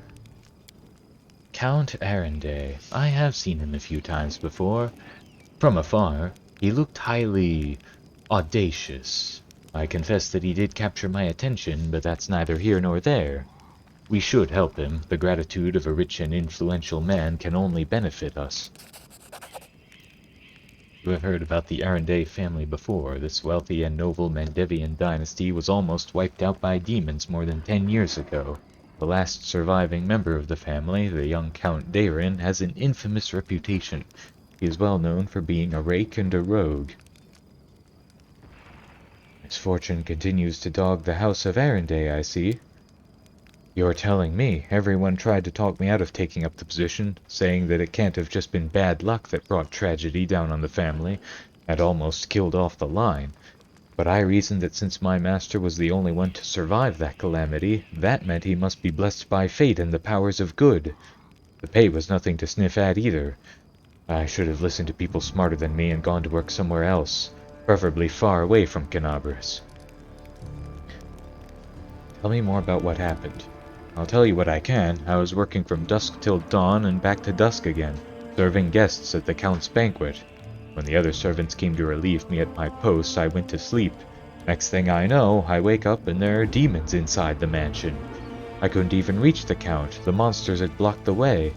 Count Arende. I have seen him a few times before. From afar, he looked highly audacious. I confess that he did capture my attention, but that's neither here nor there. We should help him. The gratitude of a rich and influential man can only benefit us. You have heard about the Arende family before. This wealthy and noble Mandevian dynasty was almost wiped out by demons more than 10 years ago. The last surviving member of the family, the young Count Darren, has an infamous reputation. He is well known for being a rake and a rogue. Misfortune continues to dog the house of Arende, I see. You're telling me everyone tried to talk me out of taking up the position, saying that it can't have just been bad luck that brought tragedy down on the family, and almost killed off the line. But I reasoned that since my master was the only one to survive that calamity, that meant he must be blessed by fate and the powers of good. The pay was nothing to sniff at either. I should have listened to people smarter than me and gone to work somewhere else, preferably far away from Canabras. Tell me more about what happened. I'll tell you what I can. I was working from dusk till dawn and back to dusk again, serving guests at the Count's banquet. When the other servants came to relieve me at my post, I went to sleep. Next thing I know, I wake up and there are demons inside the mansion. I couldn't even reach the Count. The monsters had blocked the way.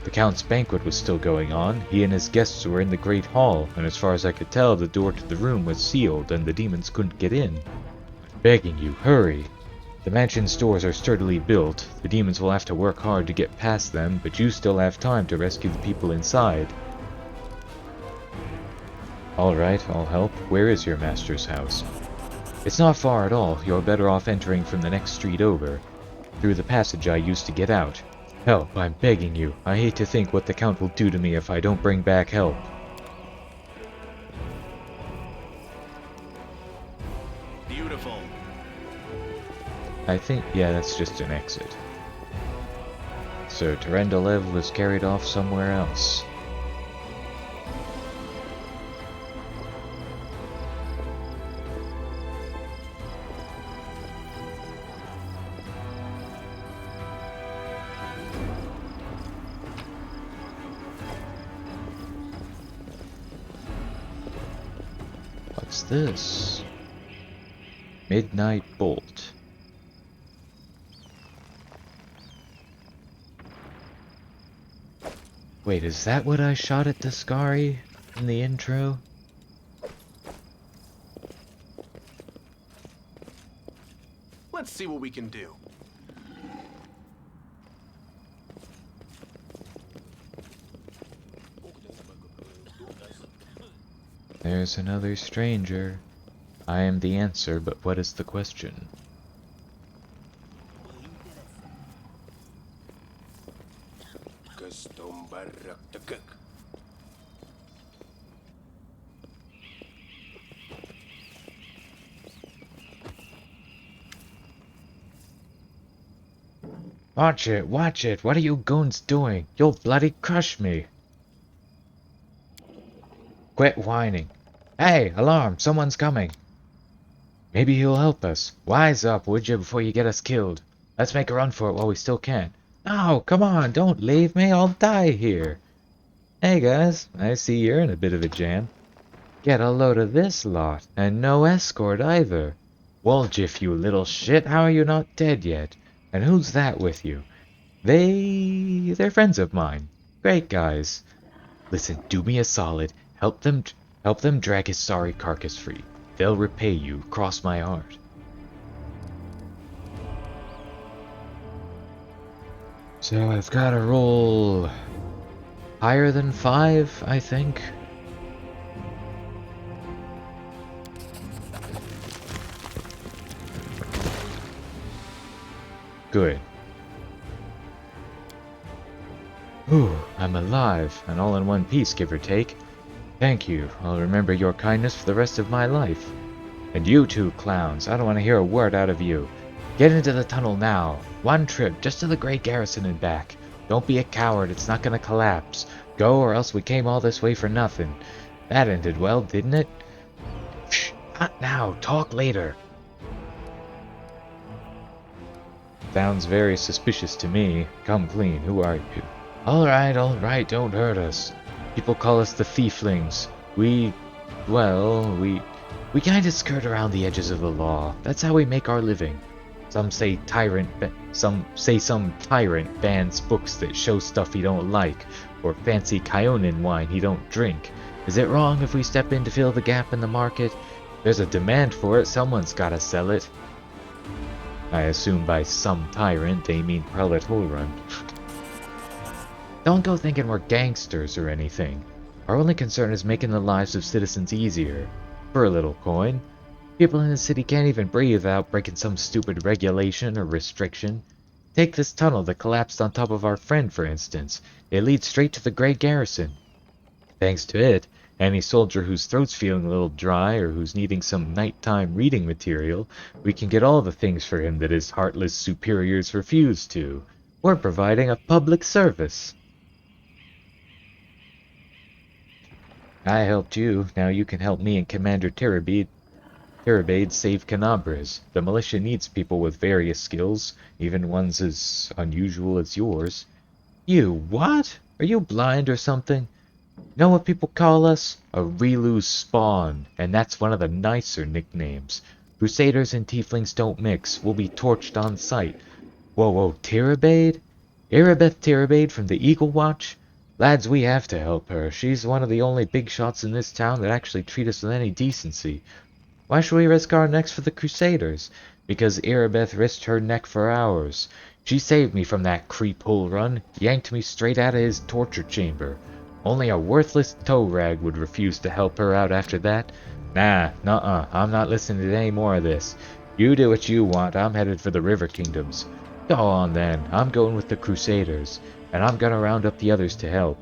The Count's banquet was still going on. He and his guests were in the Great Hall, and as far as I could tell, the door to the room was sealed and the demons couldn't get in. I'm begging you, hurry. The mansion's doors are sturdily built. The demons will have to work hard to get past them, but you still have time to rescue the people inside. Alright, I'll help. Where is your master's house? It's not far at all. You're better off entering from the next street over, through the passage I used to get out. Help, I'm begging you. I hate to think what the Count will do to me if I don't bring back help. Beautiful. I think, yeah, that's just an exit. So Tarendalev was carried off somewhere else. What's this? Midnight Bolt. Wait, is that what I shot at Dascari in the intro? Let's see what we can do. There's another stranger. I am the answer, but what is the question? Watch it, watch it! What are you goons doing? You'll bloody crush me! Quit whining. Hey, alarm! Someone's coming! Maybe he'll help us. Wise up, would you, before you get us killed? Let's make a run for it while we still can. No, come on, don't leave me, I'll die here. Hey guys, I see you're in a bit of a jam. Get a load of this lot, and no escort either. Woljif, you little shit, how are you not dead yet? And who's that with you? They're friends of mine. Great guys. Listen, do me a solid. Help them drag his sorry carcass free. They'll repay you, cross my heart. So I've got to roll higher than 5, I think. Good. Ooh, I'm alive, and all in one piece, give or take. Thank you. I'll remember your kindness for the rest of my life. And you two clowns, I don't want to hear a word out of you. Get into the tunnel now. One trip, just to the Great Garrison and back. Don't be a coward, it's not gonna collapse. Go, or else we came all this way for nothing. That ended well, didn't it? Shh, not now, talk later. Sounds very suspicious to me. Come clean, who are you? Alright, don't hurt us. People call us the Thieflings. We kinda skirt around the edges of the law. That's how we make our living. Some say some tyrant bans books that show stuff he don't like, or fancy Kyonin wine he don't drink. Is it wrong if we step in to fill the gap in the market? There's a demand for it, someone's gotta sell it. I assume by some tyrant they mean Prelate Holrun. Don't go thinking we're gangsters or anything. Our only concern is making the lives of citizens easier. For a little coin. People in the city can't even breathe without breaking some stupid regulation or restriction. Take this tunnel that collapsed on top of our friend, for instance. It leads straight to the Great Garrison. Thanks to it, any soldier whose throat's feeling a little dry or who's needing some nighttime reading material, we can get all the things for him that his heartless superiors refuse to. We're providing a public service. I helped you, now you can help me and Commander Terabade save Canabras. The militia needs people with various skills, even ones as unusual as yours. You what? Are you blind or something? Know what people call us? A Relu spawn, and that's one of the nicer nicknames. Crusaders and Tieflings don't mix, we'll be torched on sight. Whoa, Terabade? Erebeth Terabade from the Eagle Watch? Lads, we have to help her. She's one of the only big shots in this town that actually treat us with any decency. Why should we risk our necks for the Crusaders? Because Erebeth risked her neck for ours. She saved me from that creep Hull Run, yanked me straight out of his torture chamber. Only a worthless tow rag would refuse to help her out after that. Nah, nuh-uh, I'm not listening to any more of this. You do what you want, I'm headed for the River Kingdoms. Go on then, I'm going with the Crusaders, and I'm gonna round up the others to help.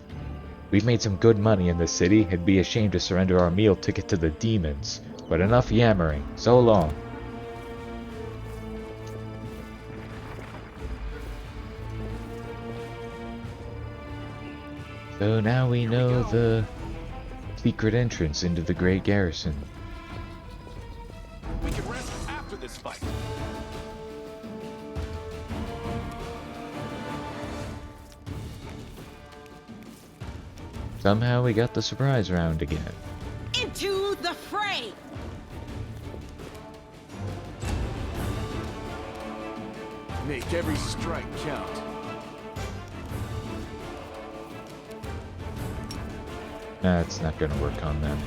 We've made some good money in this city, it'd be a shame to surrender our meal ticket to the demons. But enough yammering, so long. So now we know the secret entrance into the Great Garrison. We can rest after this fight. Somehow we got the surprise round again. Into the fray! Make every strike count. That's not gonna work on them.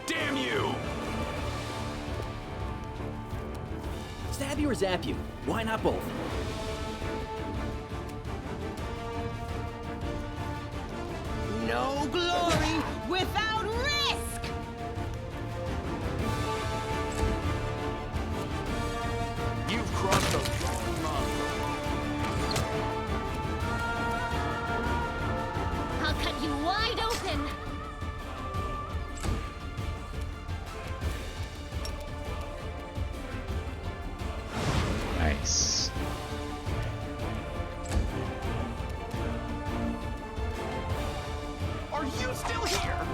Damn you! Stab you or zap you? Why not both? No glory without risk! You've crossed the wrong line. I'll cut you wide open. Nice. Are you still here?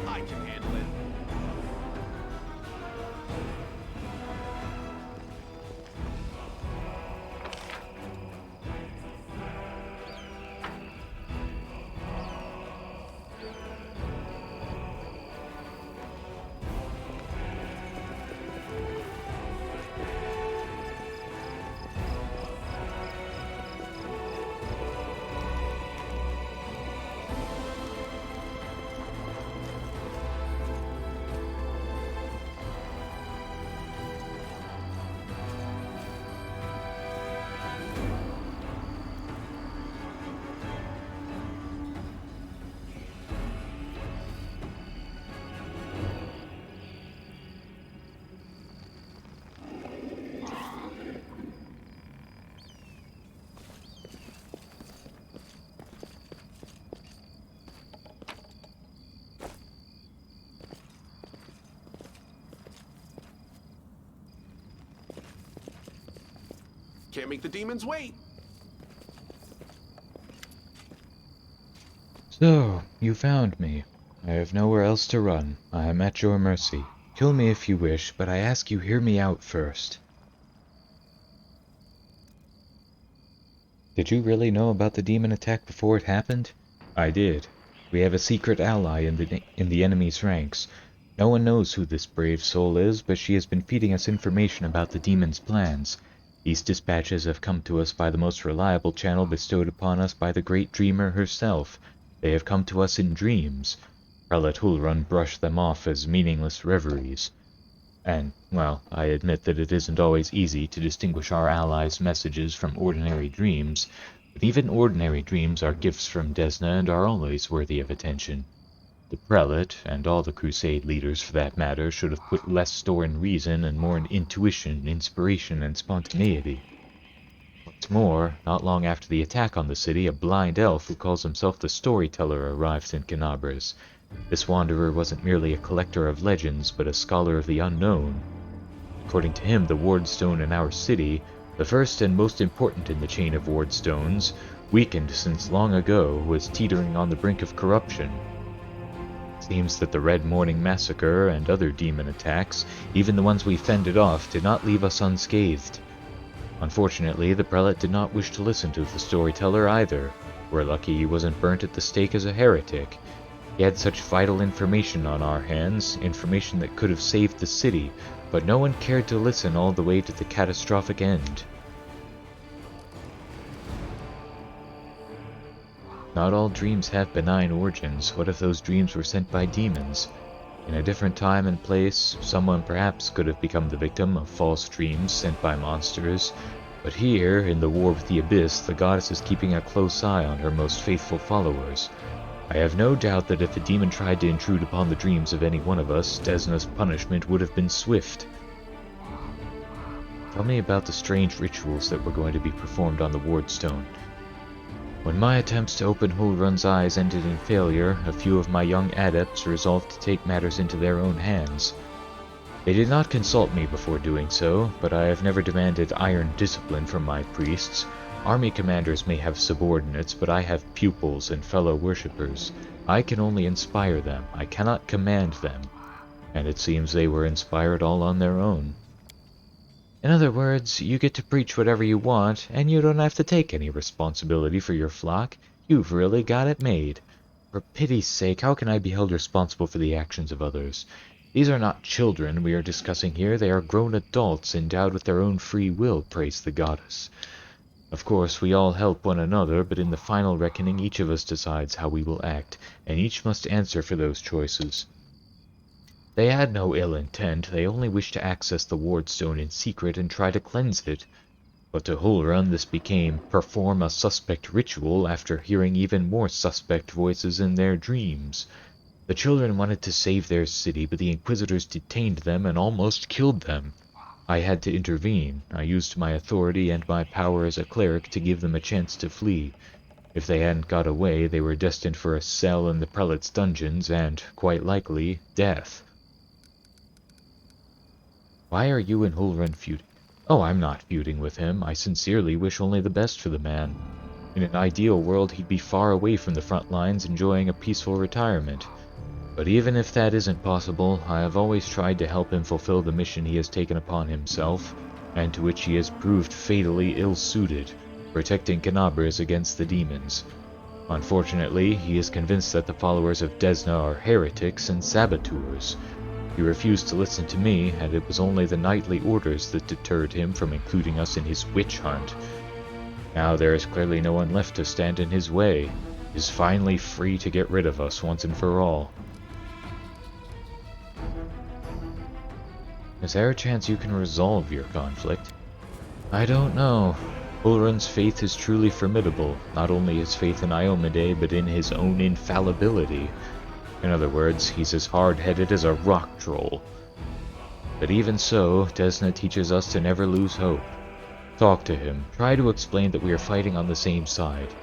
I can handle it. Can't make the demons wait. So, you found me. I have nowhere else to run. I am at your mercy. Kill me if you wish, but I ask you hear me out first. Did you really know about the demon attack before it happened? I did. We have a secret ally in the enemy's ranks. No one knows who this brave soul is, but she has been feeding us information about the demon's plans. These dispatches have come to us by the most reliable channel bestowed upon us by the great dreamer herself. They have come to us in dreams. Prelate Hulrun brushed them off as meaningless reveries. And, well, I admit that it isn't always easy to distinguish our allies' messages from ordinary dreams, but even ordinary dreams are gifts from Desna and are always worthy of attention. The prelate, and all the crusade leaders for that matter, should have put less store in reason and more in intuition, inspiration, and spontaneity. What's more, not long after the attack on the city, a blind elf who calls himself the Storyteller arrived in Canabras. This wanderer wasn't merely a collector of legends, but a scholar of the unknown. According to him, the wardstone in our city, The first and most important in the chain of ward stones, weakened since long ago, was teetering on the brink of corruption. Seems that the Red Morning Massacre and other demon attacks, even the ones we fended off, did not leave us unscathed. Unfortunately, the prelate did not wish to listen to the storyteller either. We're lucky he wasn't burnt at the stake as a heretic. He had such vital information on our hands, information that could have saved the city, but no one cared to listen all the way to the catastrophic end. Not all dreams have benign origins. What if those dreams were sent by demons? In a different time and place, someone perhaps could have become the victim of false dreams sent by monsters, but here, in the war with the Abyss, the goddess is keeping a close eye on her most faithful followers. I have no doubt that if a demon tried to intrude upon the dreams of any one of us, Desna's punishment would have been swift. Tell me about the strange rituals that were going to be performed on the wardstone. When my attempts to open Hulrun's eyes ended in failure, a few of my young adepts resolved to take matters into their own hands. They did not consult me before doing so, but I have never demanded iron discipline from my priests. Army commanders may have subordinates, but I have pupils and fellow worshippers. I can only inspire them, I cannot command them. And it seems they were inspired all on their own. In other words, you get to preach whatever you want, and you don't have to take any responsibility for your flock. You've really got it made. For pity's sake, how can I be held responsible for the actions of others? These are not children we are discussing here, they are grown adults endowed with their own free will, praise the goddess. Of course, we all help one another, but in the final reckoning each of us decides how we will act, and each must answer for those choices. They had no ill intent, they only wished to access the wardstone in secret and try to cleanse it. But to Hulrun this became perform a suspect ritual after hearing even more suspect voices in their dreams. The children wanted to save their city, but the Inquisitors detained them and almost killed them. I had to intervene. I used my authority and my power as a cleric to give them a chance to flee. If they hadn't got away, they were destined for a cell in the prelate's dungeons and, quite likely, death. Why are you and Hulrun feuding? Oh, I'm not feuding with him. I sincerely wish only the best for the man. In an ideal world, he'd be far away from the front lines, enjoying a peaceful retirement. But even if that isn't possible, I have always tried to help him fulfill the mission he has taken upon himself, and to which he has proved fatally ill-suited, protecting Canabras against the demons. Unfortunately, he is convinced that the followers of Desna are heretics and saboteurs. He refused to listen to me, and it was only the knightly orders that deterred him from including us in his witch hunt. Now there is clearly no one left to stand in his way. He is finally free to get rid of us once and for all. Is there a chance you can resolve your conflict? I don't know. Hulrun's faith is truly formidable, not only his faith in Iomedae, but in his own infallibility. In other words, he's as hard-headed as a rock troll. But even so, Desna teaches us to never lose hope. Talk to him. Try to explain that we are fighting on the same side.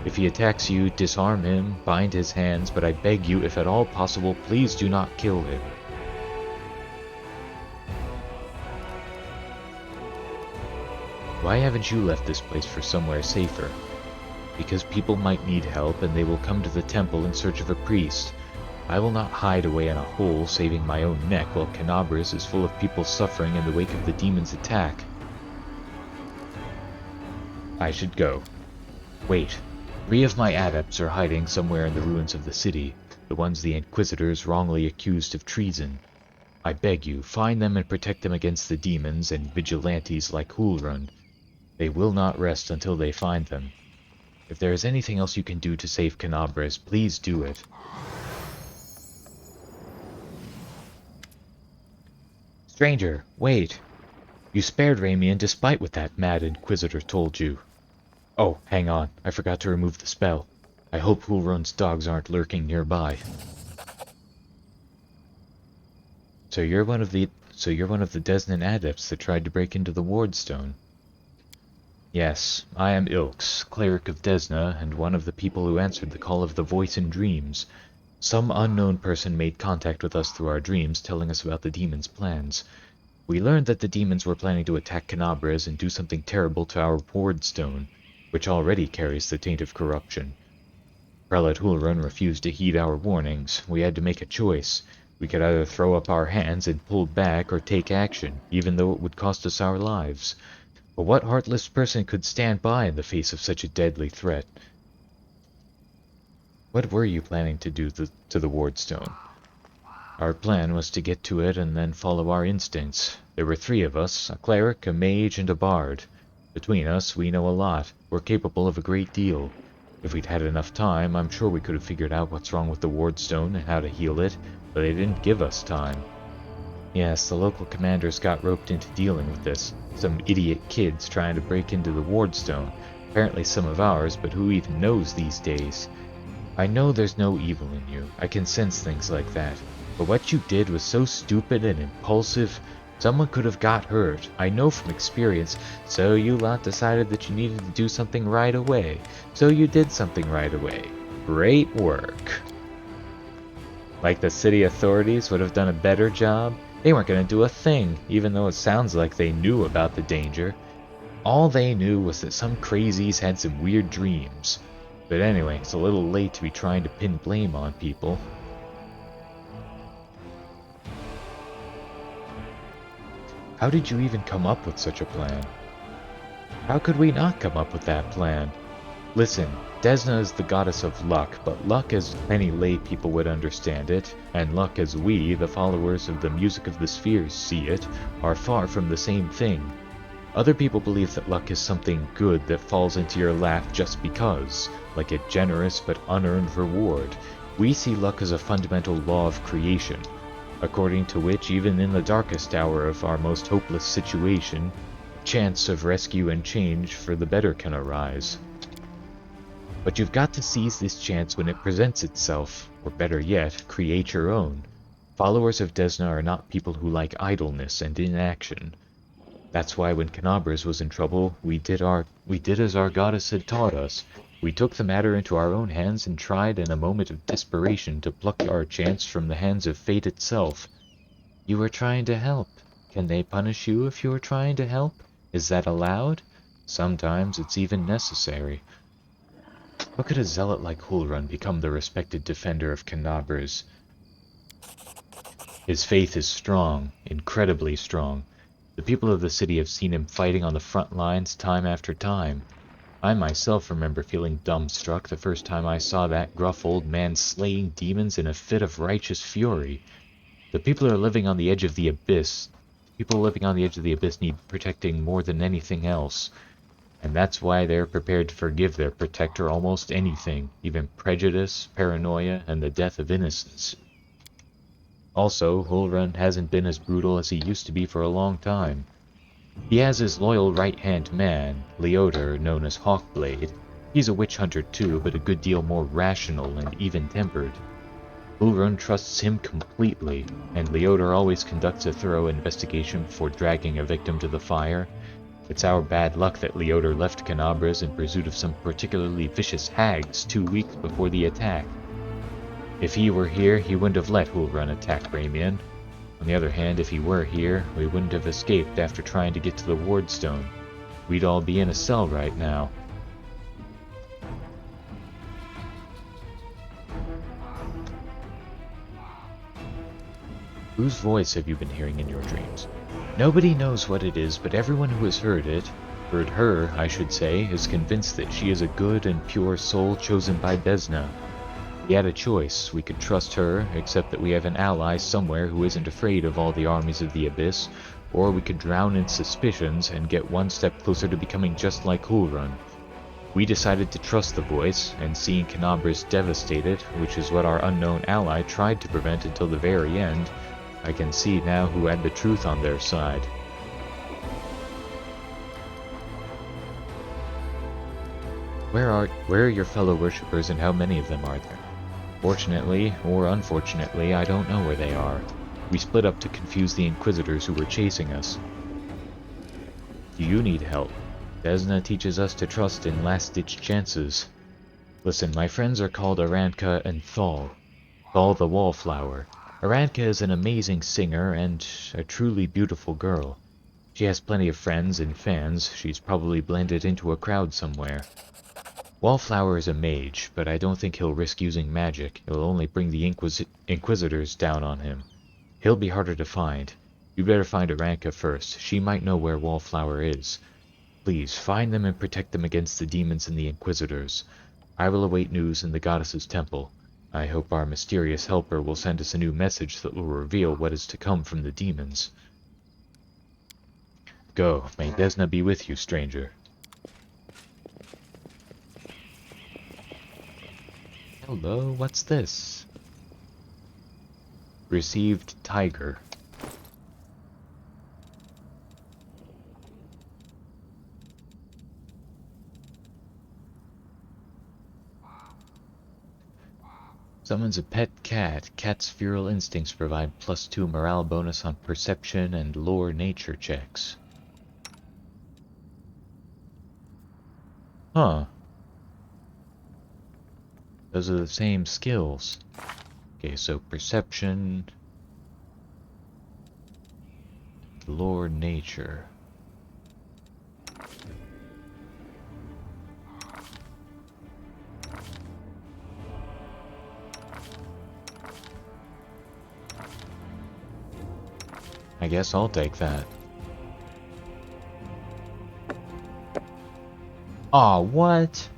If he attacks you, disarm him, bind his hands, but I beg you, if at all possible, please do not kill him. Why haven't you left this place for somewhere safer? Because people might need help, and they will come to the temple in search of a priest. I will not hide away in a hole, saving my own neck, while Canabras is full of people suffering in the wake of the demon's attack. I should go. Wait. 3 of my adepts are hiding somewhere in the ruins of the city, the ones the Inquisitors wrongly accused of treason. I beg you, find them and protect them against the demons and vigilantes like Hulrun. They will not rest until they find them. If there is anything else you can do to save Canabras, please do it. Stranger, wait. You spared Ramian despite what that mad Inquisitor told you. Oh, hang on. I forgot to remove the spell. I hope Hulrun's dogs aren't lurking nearby. So you're one of the Desnan adepts that tried to break into the wardstone. Yes, I am Ilks, cleric of Desna, and one of the people who answered the call of the voice in dreams. Some unknown person made contact with us through our dreams, telling us about the demon's plans. We learned that the demons were planning to attack Canabras and do something terrible to our ward stone, which already carries the taint of corruption. Prelate Hulrun refused to heed our warnings. We had to make a choice. We could either throw up our hands and pull back or take action, even though it would cost us our lives. But what heartless person could stand by in the face of such a deadly threat? What were you planning to do to the wardstone? Our plan was to get to it and then follow our instincts. There were 3 of us, a cleric, a mage, and a bard. Between us, we know a lot. We're capable of a great deal. If we'd had enough time, I'm sure we could have figured out what's wrong with the wardstone and how to heal it, but they didn't give us time. Yes, the local commanders got roped into dealing with this. Some idiot kids trying to break into the wardstone. Apparently some of ours, but who even knows these days? I know there's no evil in you. I can sense things like that. But what you did was so stupid and impulsive. Someone could have got hurt. I know from experience. So you lot decided that you needed to do something right away. So you did something right away. Great work. Like the city authorities would have done a better job? They weren't going to do a thing, even though it sounds like they knew about the danger. All they knew was that some crazies had some weird dreams. But anyway, it's a little late to be trying to pin blame on people. How did you even come up with such a plan? How could we not come up with that plan? Listen, Desna is the goddess of luck, but luck as many lay people would understand it, and luck as we, the followers of the music of the spheres, see it, are far from the same thing. Other people believe that luck is something good that falls into your lap just because, like a generous but unearned reward. We see luck as a fundamental law of creation, according to which even in the darkest hour of our most hopeless situation, chance of rescue and change for the better can arise. But you've got to seize this chance when it presents itself, or better yet, create your own. Followers of Desna are not people who like idleness and inaction. That's why when Canabras was in trouble, we did as our goddess had taught us. We took the matter into our own hands and tried in a moment of desperation to pluck our chance from the hands of fate itself. You were trying to help. Can they punish you if you are trying to help? Is that allowed? Sometimes it's even necessary. How could a zealot like Hulrun become the respected defender of Canabras? His faith is strong, incredibly strong. The people of the city have seen him fighting on the front lines time after time. I myself remember feeling dumbstruck the first time I saw that gruff old man slaying demons in a fit of righteous fury. The people who are living on the edge of the abyss. People living on the edge of the abyss need protecting more than anything else. And that's why they're prepared to forgive their protector almost anything, even prejudice, paranoia, and the death of innocents. Also, Hulrun hasn't been as brutal as he used to be for a long time. He has his loyal right-hand man, Leodor, known as Hawkblade. He's a witch hunter too, but a good deal more rational and even-tempered. Hulrun trusts him completely, and Leodor always conducts a thorough investigation before dragging a victim to the fire. It's our bad luck that Leodor left Canabras in pursuit of some particularly vicious hags 2 weeks before the attack. If he were here, he wouldn't have let Hulrun attack Ramian. On the other hand, if he were here, we wouldn't have escaped after trying to get to the wardstone. We'd all be in a cell right now. Whose voice have you been hearing in your dreams? Nobody knows what it is, but everyone who has heard her, I should say, is convinced that she is a good and pure soul chosen by Desna. We had a choice. We could trust her, except that we have an ally somewhere who isn't afraid of all the armies of the Abyss, or we could drown in suspicions and get one step closer to becoming just like Hulrun. We decided to trust the voice, and seeing Canabras devastated, which is what our unknown ally tried to prevent until the very end, I can see now who had the truth on their side. Where are your fellow worshippers, and how many of them are there? Fortunately, or unfortunately, I don't know where they are. We split up to confuse the Inquisitors who were chasing us. Do you need help? Desna teaches us to trust in last-ditch chances. Listen, my friends are called Aranka and Thal. Thal the Wallflower. Aranka is an amazing singer and a truly beautiful girl. She has plenty of friends and fans. She's probably blended into a crowd somewhere. Wallflower is a mage, but I don't think he'll risk using magic. It'll only bring the Inquisitors down on him. He'll be harder to find. You better find Aranka first. She might know where Wallflower is. Please, find them and protect them against the demons and the Inquisitors. I will await news in the goddess's temple. I hope our mysterious helper will send us a new message that will reveal what is to come from the demons. Go, may Desna be with you, stranger. Hello, what's this? Received tiger. Summons a pet cat. Cat's feral instincts provide +2 morale bonus on perception and lore nature checks. Huh. Those are the same skills. Okay, so perception, lore nature. I guess I'll take that. Aw, what?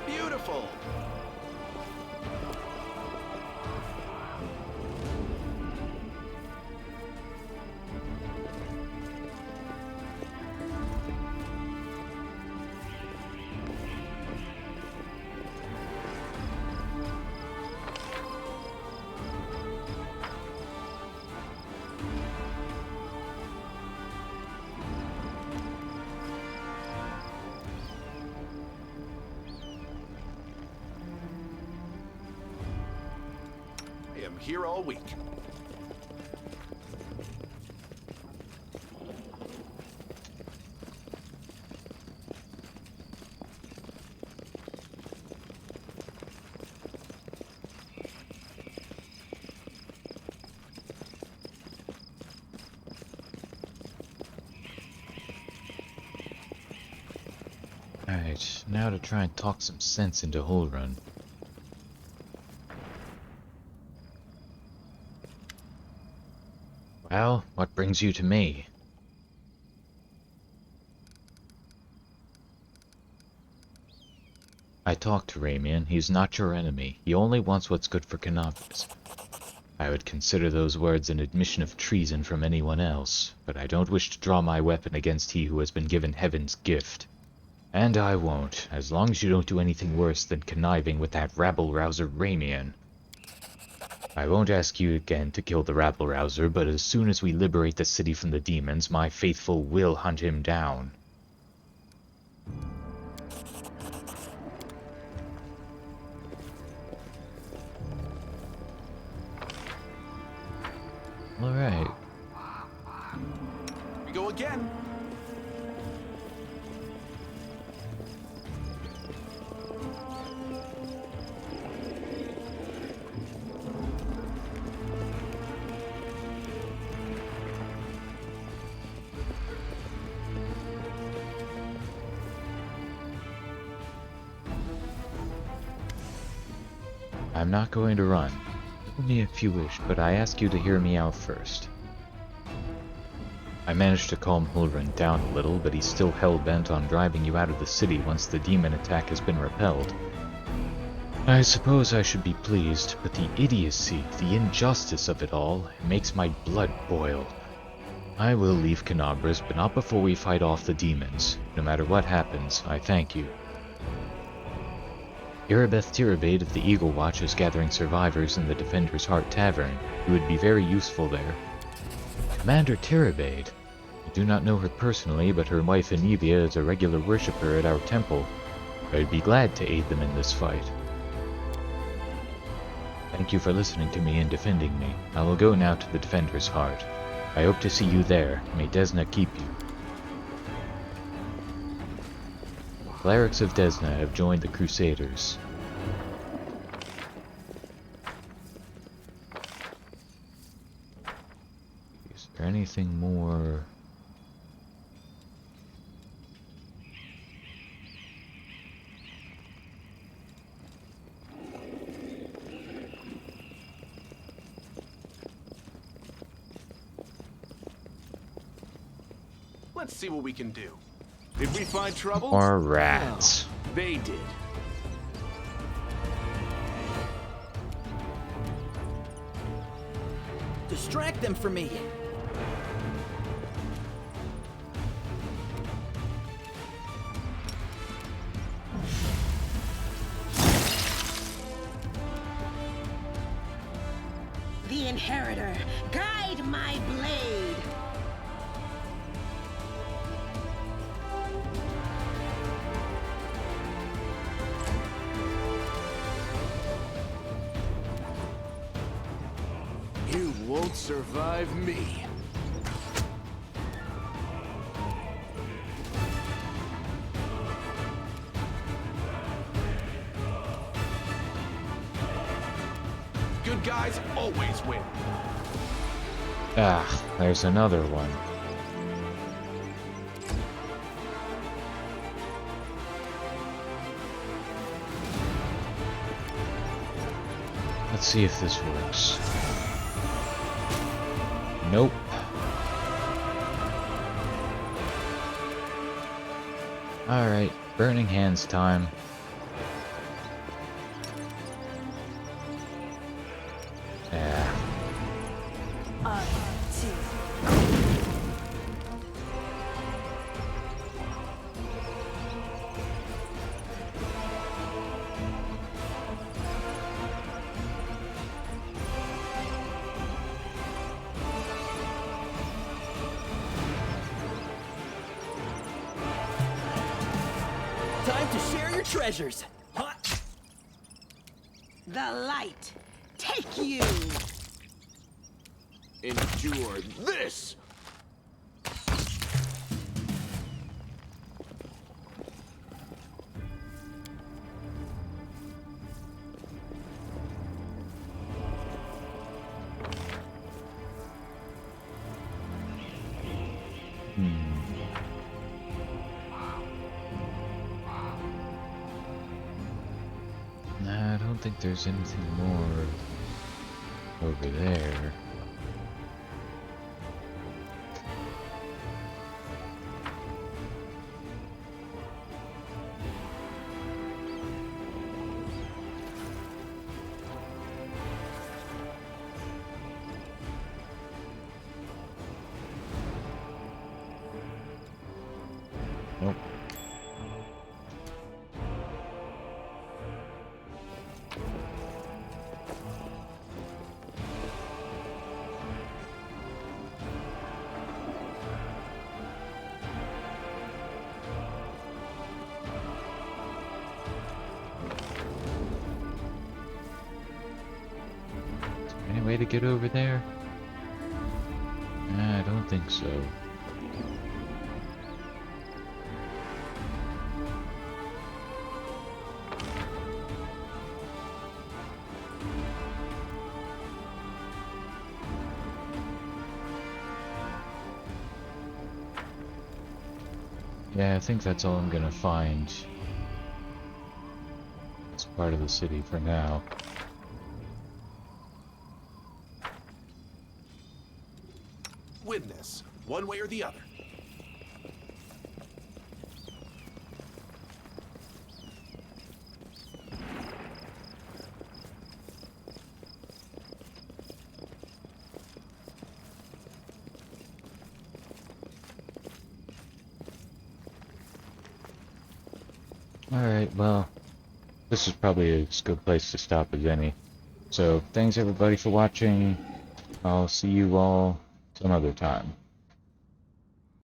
Beautiful. I am here all week. Alright, now to try and talk some sense into Holrun. Well, what brings you to me? I talked to Ramian. He's not your enemy. He only wants what's good for Canavis. I would consider those words an admission of treason from anyone else, but I don't wish to draw my weapon against he who has been given heaven's gift. And I won't, as long as you don't do anything worse than conniving with that rabble-rouser Ramian. I won't ask you again to kill the rabble-rouser, but as soon as we liberate the city from the demons, my faithful will hunt him down. Alright. We go again. I'm not going to run. Kill me if you wish, but I ask you to hear me out first. I managed to calm Holrun down a little, but he's still hell-bent on driving you out of the city once the demon attack has been repelled. I suppose I should be pleased, but the idiocy, the injustice of it all, makes my blood boil. I will leave Canabras, but not before we fight off the demons. No matter what happens, I thank you. Irabeth Tirabade of the Eagle Watch is gathering survivors in the Defender's Heart Tavern, who would be very useful there. Commander Tirabade! I do not know her personally, but her wife Anivia is a regular worshipper at our temple. I would be glad to aid them in this fight. Thank you for listening to me and defending me. I will go now to the Defender's Heart. I hope to see you there. May Desna keep you. Clerics of Desna have joined the Crusaders. Is there anything more? Let's see what we can do. Did we find trouble? Or rats. No, they did. Distract them for me. The Inheritor, guide my blade. You won't survive me. Good guys always win. Ah, there's another one. Let's see if this works. Nope. Alright, burning hands time. Yeah. Time to share your treasures. Huh? The light, take you. Endure this! Nah, I don't think there's anything more over there. Nope. Is there any way to get over there? Nah, I don't think so. Yeah, I think that's all I'm gonna find. It's part of the city for now. Win this, one way or the other. Alright, well, this is probably as good place to stop as any. So, thanks everybody for watching. I'll see you all some other time.